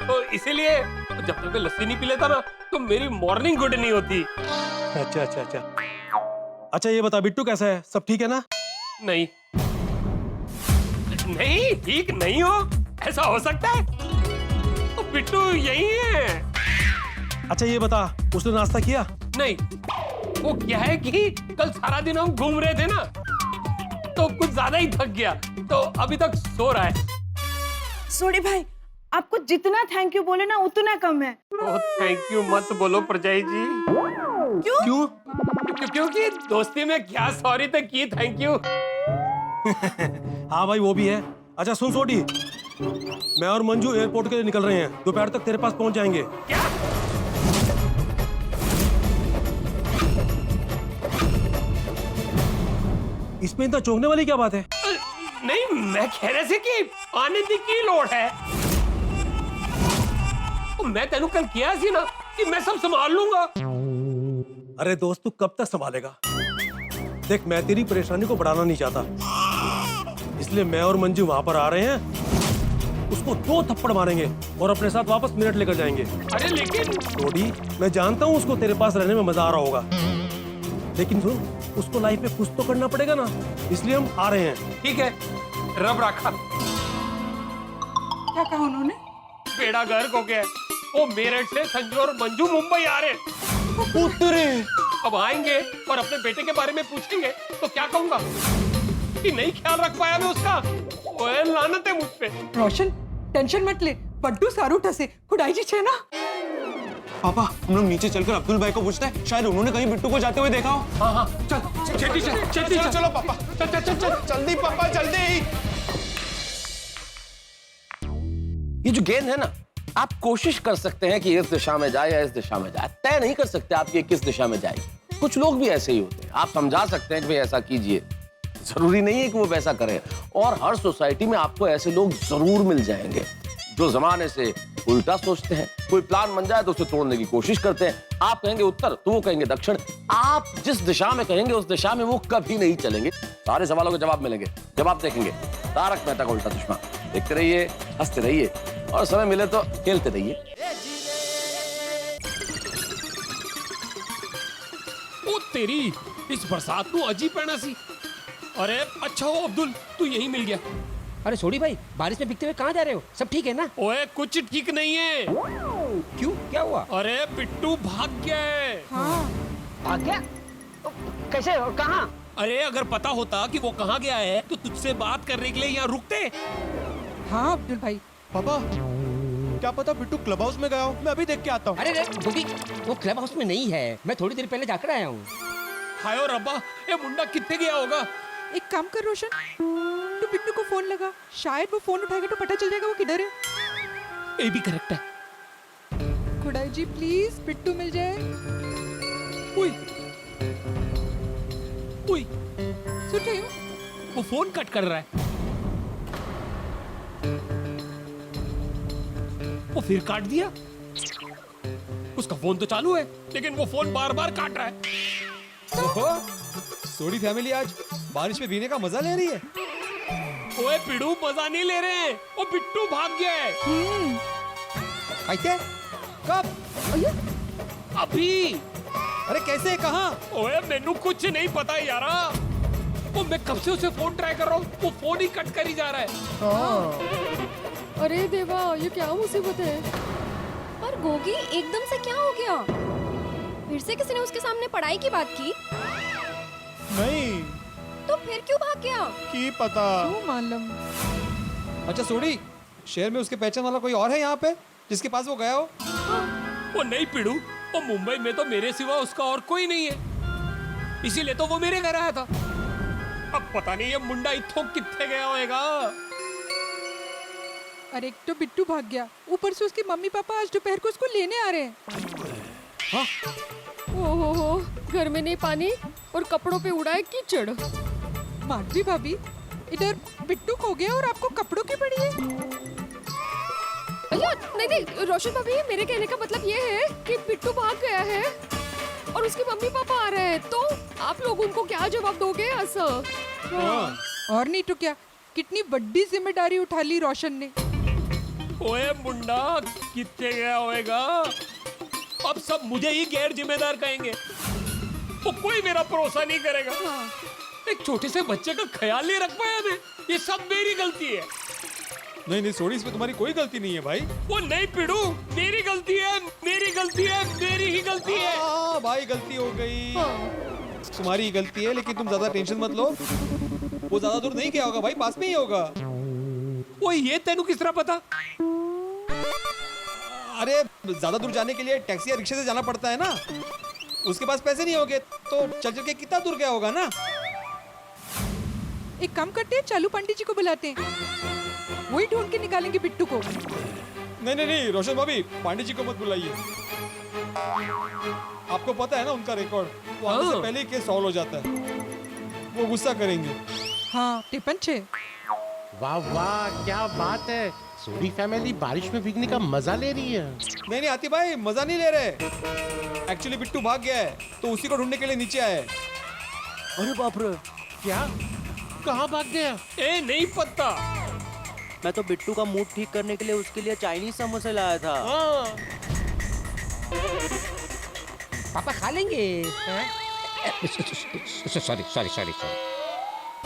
तो इसीलिए जब तक मैं लस्सी नहीं पी लेता ना तो मेरी मॉर्निंग गुड नहीं होती। अच्छा अच्छा अच्छा। अच्छा ये बता, बिट्टू कैसा है, सब ठीक है ना? नहीं नहीं, ठीक नहीं हो, ऐसा हो सकता है? तो बिट्टू यही है। अच्छा ये बता, उसने नाश्ता किया? नहीं, वो क्या है कि कल सारा दिन हम घूम रहे थे ना, तो कुछ ज्यादा ही थक गया, तो अभी तक सो रहा है। सोडी भाई, आपको जितना थैंक यू बोले ना उतना कम है। ओह थैंक यू मत बोलो प्रजाई जी। क्यों? क्योंकि दोस्ती में क्या सॉरी तो की थैंक यू। हाँ भाई वो भी है। अच्छा सुन सोडी, मैं और मंजू एयरपोर्ट के लिए निकल रहे हैं, दोपहर तक तेरे पास पहुंच जाएंगे। क्या? इसमें इतना चौंकने वाली क्या बात है? नहीं, मैं कह रहे थे कि आने की लोड़ है। तो मैं तेनू कल किया सी ना कि मैं सब संभाल लूंगा। अरे दोस्त तू कब तक संभालेगा? देख मैं तेरी परेशानी को बढ़ाना नहीं चाहता, इसलिए मैं और मंजू वहां पर आ रहे हैं, उसको 2 थप्पड़ मारेंगे और अपने साथ वापस मिनट लेकर जाएंगे। अरे लेकिन सोडी, मैं जानता हूँ उसको तेरे पास रहने में मजा आ रहा होगा, लेकिन सुन, उसको लाइफ में कुछ तो करना पड़ेगा ना, इसलिए हम आ रहे हैं। ठीक है, रब रखा। क्या कहा उन्होंने? बेड़ा गर्क हो गया। वो मेरठ से संजू और मंजू मुंबई आ रहे हैं। अब आएंगे और अपने बेटे के बारे में पूछेंगे तो क्या कहूंगा कि नहीं ख्याल रख पाया मैं उसका। ओए लानत है मुझ पे। रोशन टेंशन मत ले, बड्डू सारू ठसे खुदाई जी छे ना। पापा हम लोग नीचे चलकर अब्दुल भाई को पूछते हैं, शायद उन्होंने कहीं बिट्टू को जाते हुए देखा हो। हाँ हाँ चल चल चलो पापा, चल चल चल चल जल्दी पापा जल्दी। ये जो गेंद है ना, आप कोशिश कर सकते हैं कि इस दिशा में जाए या इस दिशा में जाए, तय नहीं कर सकते आप ये किस दिशा में जाएगी। कुछ लोग भी ऐसे ही होते हैं, आप समझा सकते हैं कि भाई ऐसा कीजिए, जरूरी नहीं है कि वो वैसा करें। और हर सोसाइटी में आपको ऐसे लोग जरूर मिल जाएंगे जो जमाने से उल्टा सोचते हैं। कोई प्लान बन जाए तो उसे तोड़ने की कोशिश करते हैं। आप कहेंगे उत्तर तो वो कहेंगे दक्षिण। आप जिस दिशा में कहेंगे उस दिशा में वो कभी नहीं चलेंगे। सारे सवालों के जवाब मिलेंगे जब आप देखेंगे तारक मेहता का उल्टा चश्मा। देखते रहिए, हंसते रहिए और समय मिले तो खेलते रहिए। ओ तेरी, इस बरसात को अजीब पड़ना सी। अरे अच्छा हो अब्दुल, तू यही मिल गया। अरे सोडी भाई, बारिश में भीगते हुए कहाँ जा रहे हो? सब ठीक है ना? ओए कुछ ठीक नहीं है। क्यों, क्या हुआ? अरे बिट्टू भाग गया है। भाग गया? कैसे और कहाँ? अरे अगर पता होता कि वो कहाँ गया है तो तुझसे बात करने के लिए यहाँ रुकते। हाँ अब्दुल भाई। पापा क्या पता बिट्टू क्लब हाउस में गया हो, मैं अभी देख के आता हूँ। अरे गोगी, वो क्लब हाउस में नहीं है, मैं थोड़ी देर पहले जाकर आया हूँ। हाय और रब्बा, ये मुंडा कितने गया होगा? एक काम कर रोशन, तू बिट्टू को फोन लगा, शायद वो फोन उठाएगा तो पता चल जाएगा वो किधर है। ये भी करेक्ट है। खुदाई जी प्लीज बिट्टू मिल जाए। उई, उई, सुन रही हो? वो फोन कट कर रहा है। वो फिर काट दिया। उसका फोन तो चालू है, लेकिन वो फोन बार बार काट रहा है। ओहो, सोडी फैमिली आज बारिश में भीगने का मजा ले रही है। ओए पिड़ू, मजा नहीं ले रहे हैं, वो बिट्टू भाग गया है। कैसे? कब? अभी। अरे कैसे, कहाँ? ओए मेनू कुछ नहीं पता यारा। वो मैं कब से उसे फोन ट्राई कर रहा हूँ, वो फोन ही कट कर ही जा रहा है। अरे देवा, ये क्या मुसीबत है? पर गोगी एकदम से क्या हो गया? फिर से किसी ने उसके सामने पढ़ाई की बात की? नहीं। तो फिर क्यों भाग गया? की पता। तू मालूम। अच्छा सोडी, शहर में उसके पहचान वाला कोई और है यहाँ पे जिसके पास वो गया हो? वो नहीं पिड़ू, वो मुंबई में तो मेरे सिवा उसका और कोई नहीं है, इसीलिए तो वो मेरे घर आया था। अब पता नहीं ये मुंडा इत्थों कितने गया होएगा। अरे एक तो बिट्टू भाग गया, ऊपर से उसके मम्मी पापा आज दोपहर को उसको लेने आ रहे हैं। हाँ? ओहो, घर में नहीं पानी और कपड़ों पे उड़ा है कीचड़। माधवी भाभी, इधर बिट्टू खो गया और आपको कपड़ों की पड़ी है। अय्या, नहीं रोशन भाभी, मेरे कहने का मतलब ये है कि बिट्टू भाग गया है और उसके मम्मी पापा आ रहे हैं, तो आप लोग उनको क्या जवाब दोगे? ऐसा और नहीं तो क्या, कितनी बड़ी जिम्मेदारी उठा ली रोशन ने। ओए मुंडा, कितने गया होएगा? अब सब मुझे ही गैर जिम्मेदार कहेंगे, वो कोई मेरा भरोसा नहीं करेगा। एक छोटे से बच्चे का ख्याल नहीं रख पाया मैं, ये सब मेरी गलती है। नहीं नहीं सोडी, इसमें तुम्हारी कोई गलती नहीं है भाई। वो नहीं पिड़ू, मेरी गलती है, मेरी गलती है, मेरी ही गलती है। भाई गलती हो गई, तुम्हारी गलती है, लेकिन तुम ज्यादा टेंशन मत लो, वो ज्यादा दूर नहीं गया होगा भाई, पास में ही होगा। वो ये तेनू किस तरह पता? अरे ज्यादा दूर जाने के लिए टैक्सी या रिक्शे से जाना पड़ता है ना, उसके पास पैसे नहीं होंगे तो चल चल के कितना दूर गया होगा ना। एक काम करते हैं, चालू पंडित जी को बुलाते हैं, वही ढूंढ के निकालेंगे बिट्टू को। नहीं नहीं नहीं रोशन भाभी, पांडे जी को मत बुलाइए, आपको पता है ना उनका रिकॉर्ड, वो आने से पहले ही केस सॉल्व हो जाता है, वो गुस्सा करेंगे। हाँ टिपन छे। वाह वाह, क्या बात है, सोडी फैमिली बारिश में भीगने का मजा ले रही है। नहीं नहीं आती भाई, मजा नहीं ले रहे, एक्चुअली बिट्टू भाग गया है तो उसी को ढूंढने के लिए नीचे आए। अरे बाप रे, क्या? कहाँ भाग गया? ए नहीं पता। मैं तो बिट्टू का मूड ठीक करने के लिए उसके लिए चाइनीज समोसे लाया था। पापा खा लेंगे? Sorry sorry sorry sorry.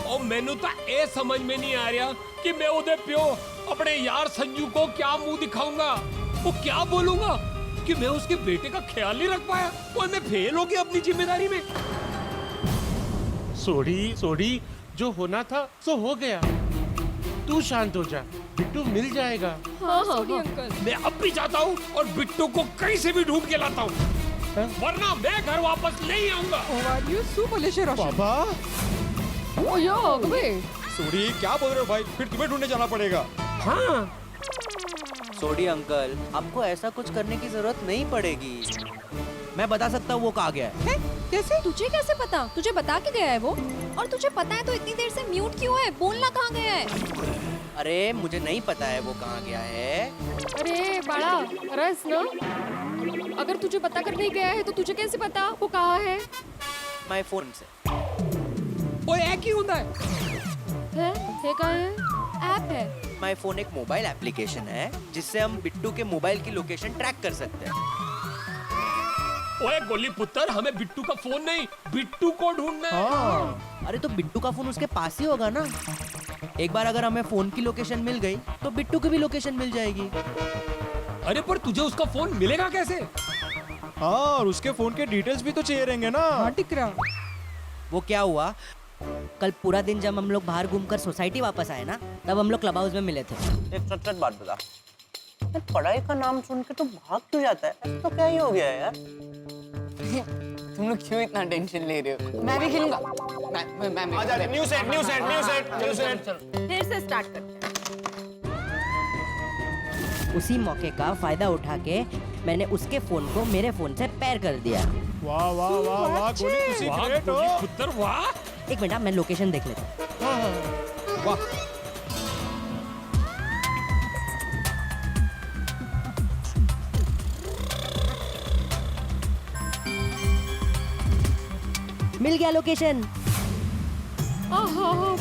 और मैनू तो ये समझ में नहीं आ रहा कि मैं उधर प्यो अपने यार संजू को क्या मुंह दिखाऊंगा, वो क्या बोलूंगा कि मैं उसके बेटे का ख्याल नहीं रख पाया और मैं फेल हो गया अपनी जिम्मेदारी में। सोडी सोडी, जो होना था सो हो गया, तू शांत हो जा, बिट्टू मिल जाएगा। हाँ अंकल, मैं अब भी जाता हूँ और बिट्टू को कहीं से भी ढूंढ के लाता हूँ, वरना मैं घर वापस नहीं आऊंगा। सोडी क्या बोल रहे हो भाई, फिर तुम्हें ढूंढने जाना पड़ेगा। हाँ सोडी अंकल, आपको ऐसा कुछ करने की जरूरत नहीं पड़ेगी, मैं बता सकता हूँ वो कहाँ गया है। कैसे? तुझे कैसे पता? तुझे बता के गया है वो? और तुझे पता है तो इतनी देर से म्यूट क्यों है? बोलना कहाँ गया है? अरे मुझे नहीं पता है वो कहाँ गया है। अरे बड़ा रस ना, अगर तुझे पता कर नहीं गया है तो तुझे कैसे पता वो कहाँ है? माय फोन से। ओए एक ही होता है कहाँ है? ऐप है। माय फोन एक मोबाइल एप्लीकेशन है जिससे हम बिट्टू के मोबाइल की लोकेशन ट्रैक कर सकते हैं। ओए गोली पुत्र, हमें बिट्टू का फोन नहीं, बिट्टू को ढूंढना है। अरे तो बिट्टू का फोन उसके पास ही होगा ना, एक बार अगर हमें फोन की लोकेशन मिल गई तो बिट्टू की भी लोकेशन मिल जाएगी। अरे पर तुझे उसका फोन मिलेगा कैसे? हाँ, और उसके फोन के डिटेल्स भी तो चाहिए रहेंगे ना। हाँ टिकरा, वो क्या हुआ, कल पूरा दिन जब हम लोग बाहर घूमकर सोसाइटी वापस आए ना, तब हम लोग क्लब हाउस में मिले थे। एक सच सच बात बता, पढ़ाई का नाम सुन के तो भाग क्यों जाता है? ऐसा तो क्या ही हो गया है यार? तुम लोग क्यों इतना टेंशन ले रहे हो? मैं भी खेलूंगा। मैं न्यू सेट फिर से स्टार्ट करते हैं। उसी मौके का फायदा उठा के मैंने उसके फोन को मेरे फोन से पैर कर दिया। वाह वाह वाह वाह गोली तुसी ग्रेट हो। पुत्र वाह। एक मिनट मैं लोकेशन देख लेता हूँ। वाह मिल गया लोकेशन।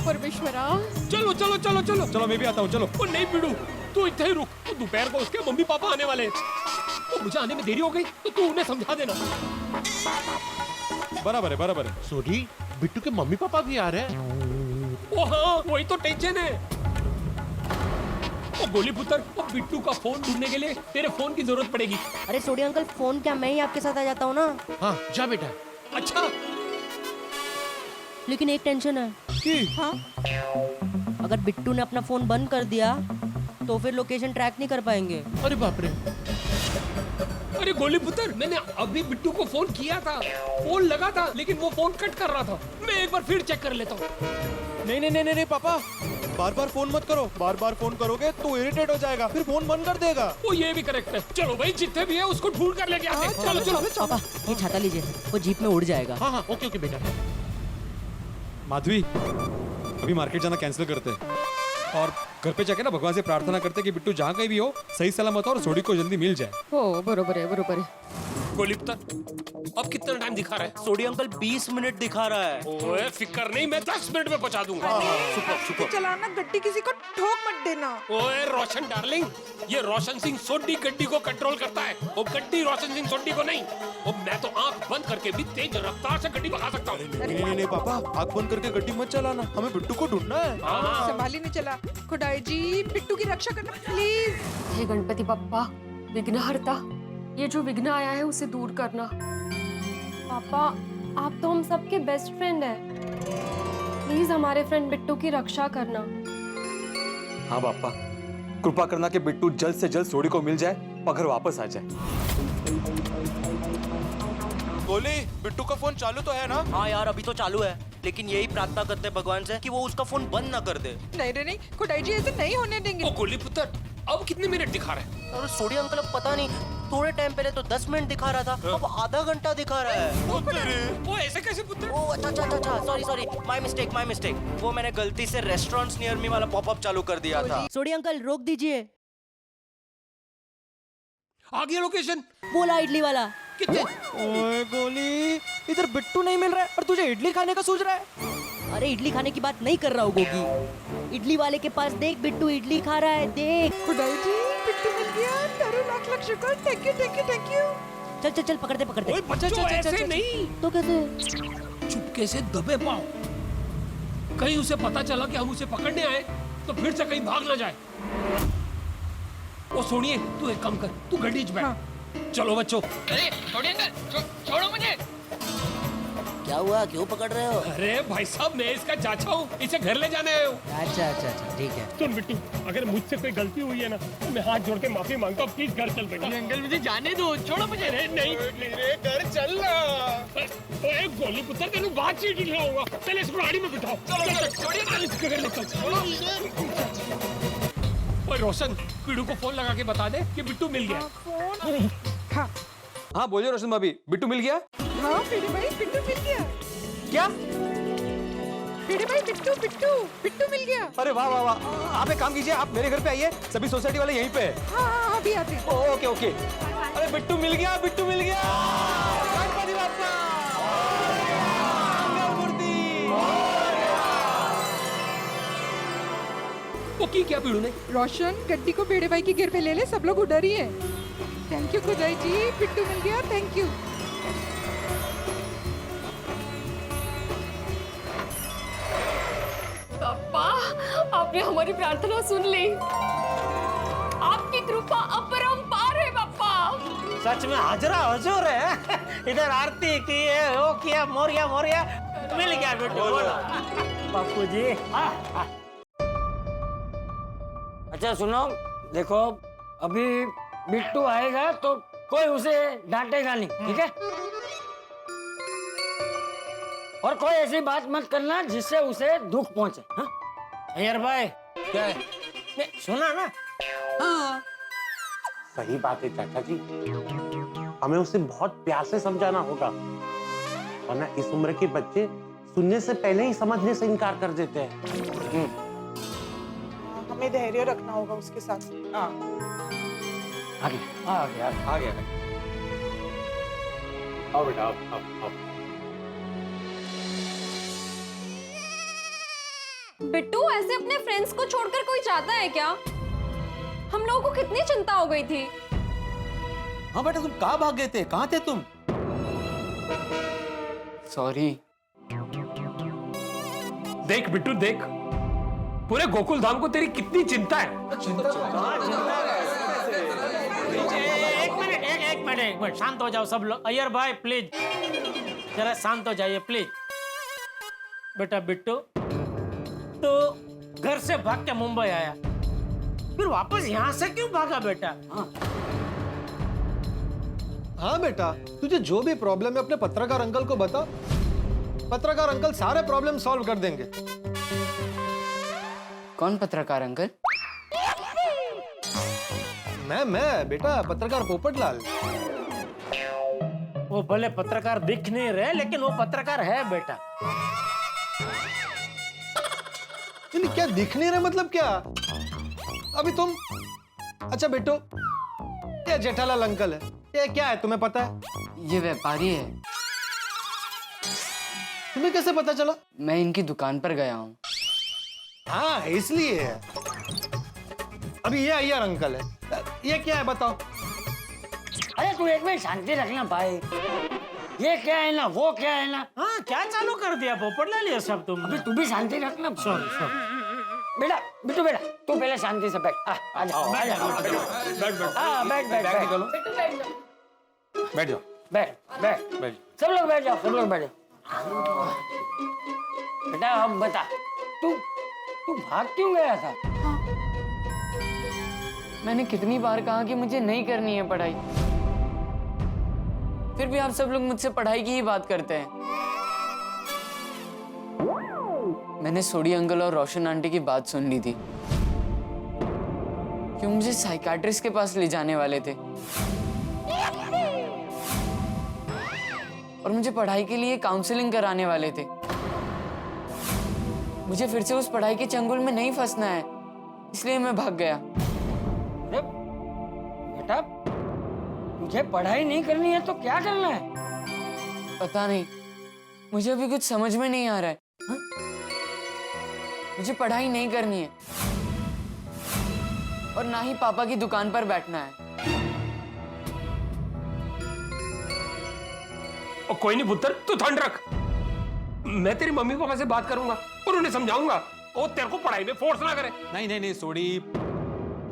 परमेश्वरा। चलो चलो चलो चलो चलो मैं भी आता हूँ चलो। वो नहीं बिडू, तू इतने ही रुक। तो दोपहर को उसके मम्मी पापा आने वाले हैं। तो मुझे आने में देरी हो गई तो तू उन्हें समझा देना। बराबर है। सॉरी, बिट्टू के मम्मी पापा भी आ रहे हैं। ओ हाँ, वही तो टेंशन है। ओ गोली पुत्र, वो बिट्टू का फोन ढूंढने के लिए तेरे फोन की जरूरत पड़ेगी। अरे सोडी अंकल फोन क्या मैं ही आपके साथ आ जाता हूँ ना। हाँ जा बेटा। अच्छा लेकिन एक टेंशन है कि हाँ? अगर बिट्टू ने अपना फोन बंद कर दिया तो फिर लोकेशन ट्रैक नहीं कर पाएंगे। अरे बाप रे। अरे गोली पुत्र, मैंने अभी बिट्टू को फोन किया था, फोन लगा था, लेकिन वो फोन कट कर रहा था। मैं एक बार फिर चेक कर लेता हूँ। नहीं पापा, बार बार फोन मत करो। बार बार फोन करोगे तो इरिटेट हो जाएगा, फिर फोन बंद कर देगा। वो ये भी करेक्ट है। चलो भाई, जितने भी है उसको ढूंढ कर लेके आते हैं। चलो चलो। पापा ये छाता लीजिए, वो जीप में उड़ जाएगा। हाँ ओके बेटा। माधवी, अभी मार्केट जाना कैंसिल करते हैं और घर पे जाके ना भगवान से प्रार्थना करते कि बिट्टू जहाँ कहीं भी हो सही सलामत हो और सोडी को जल्दी मिल जाए। हो बरोबर है। गोली पुत्र, अब कितना टाइम दिखा रहा है? सोडी अंकल 20 मिनट दिखा रहा है। ओए फिक्र नहीं, मैं 10 मिनट में पहुंचा दूंगा। सुपर। चलाना, गड्डी किसी को ठोक मत देना। ओए रोशन डार्लिंग, ये रोशन सिंह सोडी गड्डी को कंट्रोल करता है, वो गड्डी रोशन सिंह सोडी को नहीं। और मैं तो आंख बंद करके भी तेज रफ्तार से गड्डी भगा सकता हूँ। नहीं पापा, आँख बंद करके गड्डी मत चलाना, हमें बिट्टू को ढूंढना है। संभाली नहीं चला। खुदाई जी, बिट्टू की रक्षा करना प्लीज। हे गणपति बप्पा, विघ्नहर्ता, ये जो विघ्न आया है उसे दूर करना। पापा, आप तो हम सबके बेस्ट फ्रेंड हैं। प्लीज हमारे फ्रेंड बिट्टू की रक्षा करना। हाँ पापा, कृपा करना कि बिट्टू जल्द से जल्द सोडी को मिल जाए और घर वापस आ जाए। गोली, बिट्टू का फोन चालू तो है ना? हाँ यार, अभी तो चालू है, लेकिन यही प्रार्थना करते भगवान से कि वो उसका फोन बंद ना कर दे। नहीं, खुदाई जी ऐसे नहीं होने देंगे। ओ गोली पुत्र, अब कितने मिनट दिखा रहा है? और सोडी अंकल अब पता नहीं, थोड़े टाइम पहले तो 10 मिनट दिखा रहा था, अब आधा घंटा दिखा रहा है। वो ऐसे कैसे पुत्र? ओ अच्छा, सॉरी, माय मिस्टेक। वो मैंने गलती से रेस्टोरेंट्स नियर मी वाला पॉपअप चालू कर दिया था। सोडी अंकल रोक दीजिए। आ गया लोकेशन। बोला इडली वाला। कितने? ओए गोली, इधर बिट्टू नहीं मिल रहा है और तुझे इडली खाने का सोच रहा है। अरे इडली खाने की बात नहीं कर रहा हूँ गोगी, इडली वाले के पास देख, बिट्टू इडली खा रहा है, देख। खुदाई जी, बिट्टू मिल गया। तारू लाख शुक्र। Thank you. चल पकड़ते। ओए बच्चों, ऐसे नहीं। तो कैसे? चुपके से दबे पाओ, कहीं उसे पता चला कि हम उसे पकड़ने आए तो फिर से कहीं भाग ना जाए। ओ सोनिए, तू एक काम कर, तू गड्डी में बैठ। चलो बच्चों। अरे छोड़िए अंकल, छोड़ो मुझे। क्या हुआ, क्यों पकड़ रहे हो? अरे भाई साहब, मैं इसका चाचा हूँ, इसे घर ले जाने आया हूँ। अच्छा, ठीक है। सुन बिट्टू, अगर मुझसे कोई गलती हुई है ना तो मैं हाथ जोड़ के माफी मांगता हूँ, प्लीज घर चल बेटा। अंकल मुझे जाने दो, छोड़ो मुझे। नहीं घर चल ना। ओए गोली पुत्र, तेरे बात चीट खिलाऊंगा। पहले इसको गाड़ी में बिठाओ। चलो छोड़िए, ओए रोशन, बिट्टू को फोन लगा के बता दे कि बिट्टू मिल गया। हाँ बोलिए रोशन भाभी, बिट्टू मिल गया? हाँ पेड़े भाई, बिट्टू मिल गया। क्या? पेड़े भाई, बिट्टू मिल गया। अरे वाह, आप एक काम कीजिए, आप मेरे घर पे आइए, सभी सोसाइटी वाले यहीं पे है। हाँ, अभी आते हैं। ओके। अरे बिट्टू मिल गया। गणपति बप्पा। मंगलमूर्ति। वो की क्या पीड़ू ने? रोशन, गड्डी को पेड़े भाई की गिर पे ले ले, सब लोग उधर ही है। थैंक यू खुदाई जी, बिट्टू मिल गया। Thank you. पापा, आपने हमारी प्रार्थना सुन ली। आपकी कृपा अपरंपार है पापा। सच में हाजरा हजूर है। इधर आरती की है, वो किया, मोरिया मिल गया बेटू। बापू जी। अच्छा सुनो, देखो अभी बिट्टू आएगा तो कोई उसे डांटेगा नहीं, ठीक है? और कोई ऐसी बात मत करना जिससे उसे दुख पहुंचे। हाँ? अय्यर भाई क्या है? सुना ना? हाँ सही बात है चाचा जी, हमें उसे बहुत प्यार से समझाना होगा, वरना इस उम्र के बच्चे सुनने से पहले ही समझने से इनकार कर देते हैं। हमें धैर्य रखना होगा उसके साथ। हाँ आ गया। आओ बेटा आओ। बिट्टू, ऐसे अपने फ्रेंड्स को छोड़कर कोई जाता है क्या? हम लोगों को कितनी चिंता हो गई थी। हाँ बेटा, तुम कहाँ भाग गए थे? कहाँ थे तुम? सॉरी। देख बिट्टू देख, पूरे गोकुल धाम को तेरी कितनी चिंता है। एक मिनट शांत हो जाओ सब लोग। अय्यर भाई प्लीज जरा शांत हो जाइए प्लीज। बेटा बिट्टू, तो घर से भाग के मुंबई आया, फिर वापस यहाँ से क्यों भागा बेटा? हाँ बेटा, तुझे जो भी प्रॉब्लम है अपने पत्रकार अंकल को बता, पत्रकार अंकल सारे प्रॉब्लम सॉल्व कर देंगे। कौन पत्रकार अंकल? मैं बेटा, पत्रकार पोपटलाल। वो भले पत्रकार दिख नहीं रहे, लेकिन वो पत्रकार है बेटा। क्या दिख नहीं रहे मतलब क्या? अभी तुम, अच्छा बेटो, ये जेठालाल अंकल है, ये क्या है तुम्हें पता है? ये व्यापारी है। तुम्हें कैसे पता चला? मैं इनकी दुकान पर गया हूँ। हाँ इसलिए है। अभी ये अय्यर अंकल है, ये क्या है बताओ? अरे तू एक मिनट शांति रखना भाई, ये क्या है ना वो क्या है ना। हाँ क्या चालू कर दिया पोपटलाल ये सब तुम? अभी तू भी शांति रखना। सॉरी बेटा बिट्टू बेटा, तू पहले शांति से बैठ। आ जा बैठ बैठ जाओ। बैठ सब लोग बैठ जाओ, बेटा अब बता, तू भाग क्यों गया था? मैंने कितनी बार कहा कि मुझे नहीं करनी है पढ़ाई, फिर भी आप सब लोग मुझसे पढ़ाई की ही बात करते हैं। मैंने सोडी अंकल और रोशन आंटी की बात सुन ली थी कि मुझे साइकाट्रिस्ट के पास ले जाने वाले थे और मुझे पढ़ाई के लिए काउंसलिंग कराने वाले थे। मुझे फिर से उस पढ़ाई के चंगुल में नहीं फंसना है, इसलिए मैं भाग गया। बेटा मुझे पढ़ाई नहीं करनी है तो क्या करना है? पता नहीं, मुझे अभी कुछ समझ में नहीं आ रहा है। मुझे पढ़ाई नहीं करनी है और ना ही पापा की दुकान पर बैठना है। और कोई नहीं पुत्र, तू ठंड रख, मैं तेरी मम्मी पापा से बात करूंगा और उन्हें समझाऊंगा और तेरे को पढ़ाई में फोर्स ना करे। नहीं सोडी,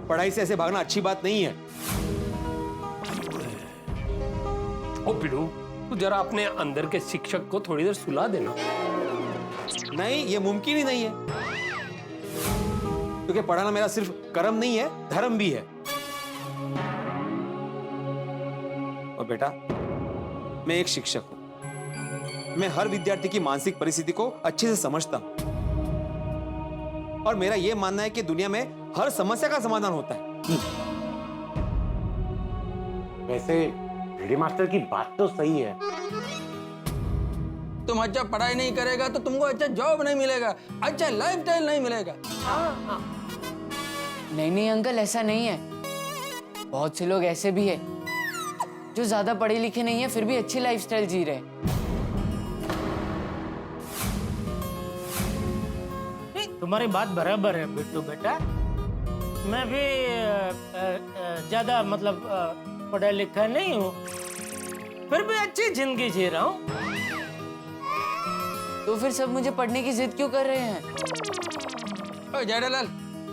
पढ़ाई से ऐसे भागना अच्छी बात नहीं है। ओ पिडू, तू जरा अपने अंदर के शिक्षक को थोड़ी देर सुला देना। नहीं, ये मुमकिन ही नहीं है, क्योंकि पढ़ाना मेरा सिर्फ कर्म नहीं है, धर्म भी है। और बेटा, मैं एक शिक्षक हूं, मैं हर विद्यार्थी की मानसिक परिस्थिति को अच्छे से समझता हूं और मेरा यह मानना है कि दुनिया में हर समस्या का समाधान होता है। वैसे भिड़ी मास्टर की बात तो सही है। तुम अच्छा पढ़ाई नहीं करेगा तो तुमको अच्छा जॉब नहीं मिलेगा, अच्छा लाइफस्टाइल नहीं मिलेगा। नहीं अंकल, ऐसा नहीं है। बहुत से लोग ऐसे भी है जो ज्यादा पढ़े लिखे नहीं है फिर भी अच्छी लाइफस्टाइल जी रहे हैं। तुम्हारी बात बराबर है बिट्टू बेटा। मैं भी ज्यादा मतलब पढ़ा लिखा नहीं हूँ, फिर भी अच्छी जिंदगी जी रहा हूँ। तो फिर सब मुझे पढ़ने की जिद क्यों कर रहे हैं? ओ जेठालाल,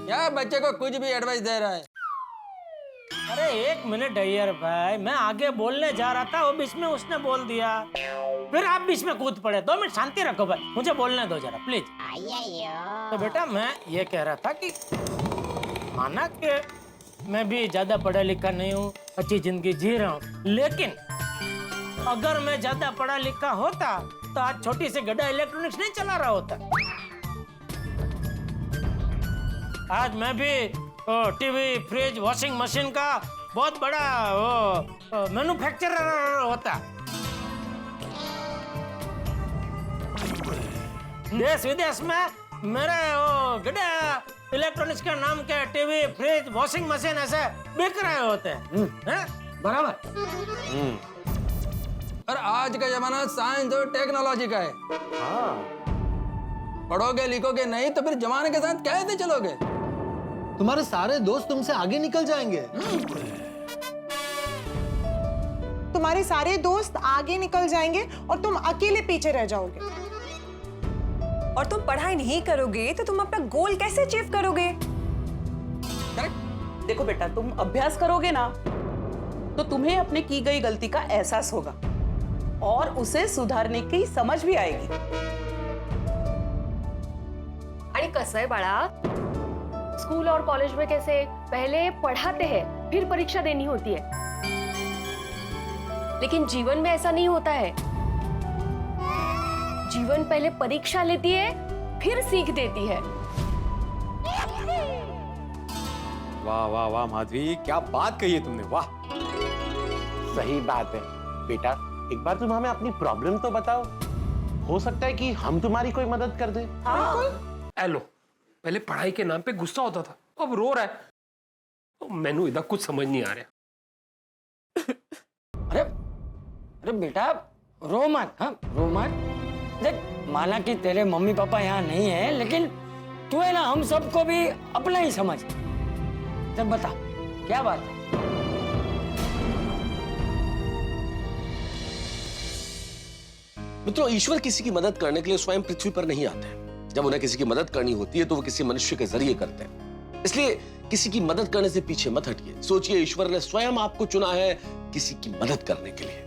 यार बच्चे को कुछ भी एडवाइस दे रहा है। अरे एक मिनट अय्यर भाई, मैं आगे बोलने जा रहा था, वो बीच में उसने बोल दिया, फिर आप बीच में कूद पड़े। 2 मिनट शांति रखो भाई, मुझे बोलने दो जरा प्लीज। तो बेटा मैं ये कह रहा था कि माना कि मैं भी ज्यादा पढ़ा लिखा नहीं हूँ, अच्छी जिंदगी जी रहा हूँ, लेकिन अगर मैं ज्यादा पढ़ा लिखा होता तो आज छोटी सी गड्ढा इलेक्ट्रॉनिक्स नहीं चला रहा होता। आज मैं भी टीवी, फ्रिज, वॉशिंग मशीन का बहुत बड़ा मैन्युफैक्चरर होता। देश विदेश में मेरे गड्ढा इलेक्ट्रॉनिक्स के नाम के टीवी, फ्रिज, वॉशिंग मशीन ऐसे बिक रहे होते हैं। बराबर। और आज का जमाना साइंस और टेक्नोलॉजी का है। पढ़ोगे लिखोगे नहीं तो फिर जमाने के साथ कैसे चलोगे? तुम्हारे सारे दोस्त तुमसे आगे निकल जाएंगे। तुम्हारे सारे दोस्त आगे निकल जाएंगे और तुम अकेले पीछे रह जाओगे। और तुम पढ़ाई नहीं करोगे तो तुम अपना गोल कैसे अचीव करोगे? देखो बेटा, तुम अभ्यास करोगे ना तो तुम्हें अपने की गई गलती का एहसास होगा और उसे सुधारने की समझ भी आएगी। आणि कसं आहे बाळा, स्कूल और कॉलेज में कैसे पहले पढ़ाते हैं फिर परीक्षा देनी होती है, लेकिन जीवन में ऐसा नहीं होता है। जीवन पहले परीक्षा लेती है फिर सीख देती है। वाह वाह वाह माधवी, क्या बात कही है तुमने, वाह। सही बात है बेटा, एक बार तुम हमें अपनी प्रॉब्लम तो बताओ, हो सकता है कि हम तुम्हारी कोई मदद कर दे। हेलो, पहले पढ़ाई के नाम पे गुस्सा होता था, अब रो रहा है। मैनू इधर कुछ समझ नहीं आ रहा। अरे बेटा रो मत, हाँ रो मत। देख, माना कि तेरे मम्मी पापा यहाँ नहीं है, लेकिन तू है ना हम सबको भी अपना ही समझ। जब बता क्या बात है? मित्रों, ईश्वर किसी की मदद करने के लिए स्वयं पृथ्वी पर नहीं आते हैं। जब उन्हें किसी की मदद करनी होती है तो वो किसी मनुष्य के जरिए करते हैं। इसलिए किसी की मदद करने से पीछे मत हटिए। सोचिए, ईश्वर ने स्वयं आपको चुना है किसी की मदद करने के लिए।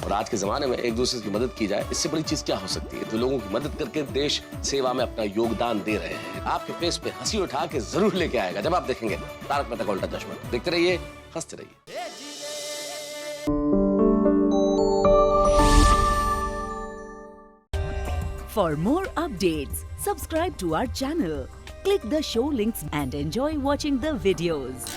और आज के जमाने में एक दूसरे की मदद की जाए, इससे बड़ी चीज क्या हो सकती है? तो लोगों की मदद करके देश सेवा में अपना योगदान दे रहे हैं। आपके फेस पे हंसी उठा के जरूर लेके आएगा जब आप देखेंगे तारक मेहता का उल्टा चश्मा। देखते रहिए, हंसते रहिए। For more updates, subscribe to our channel, click the show links and enjoy watching the videos.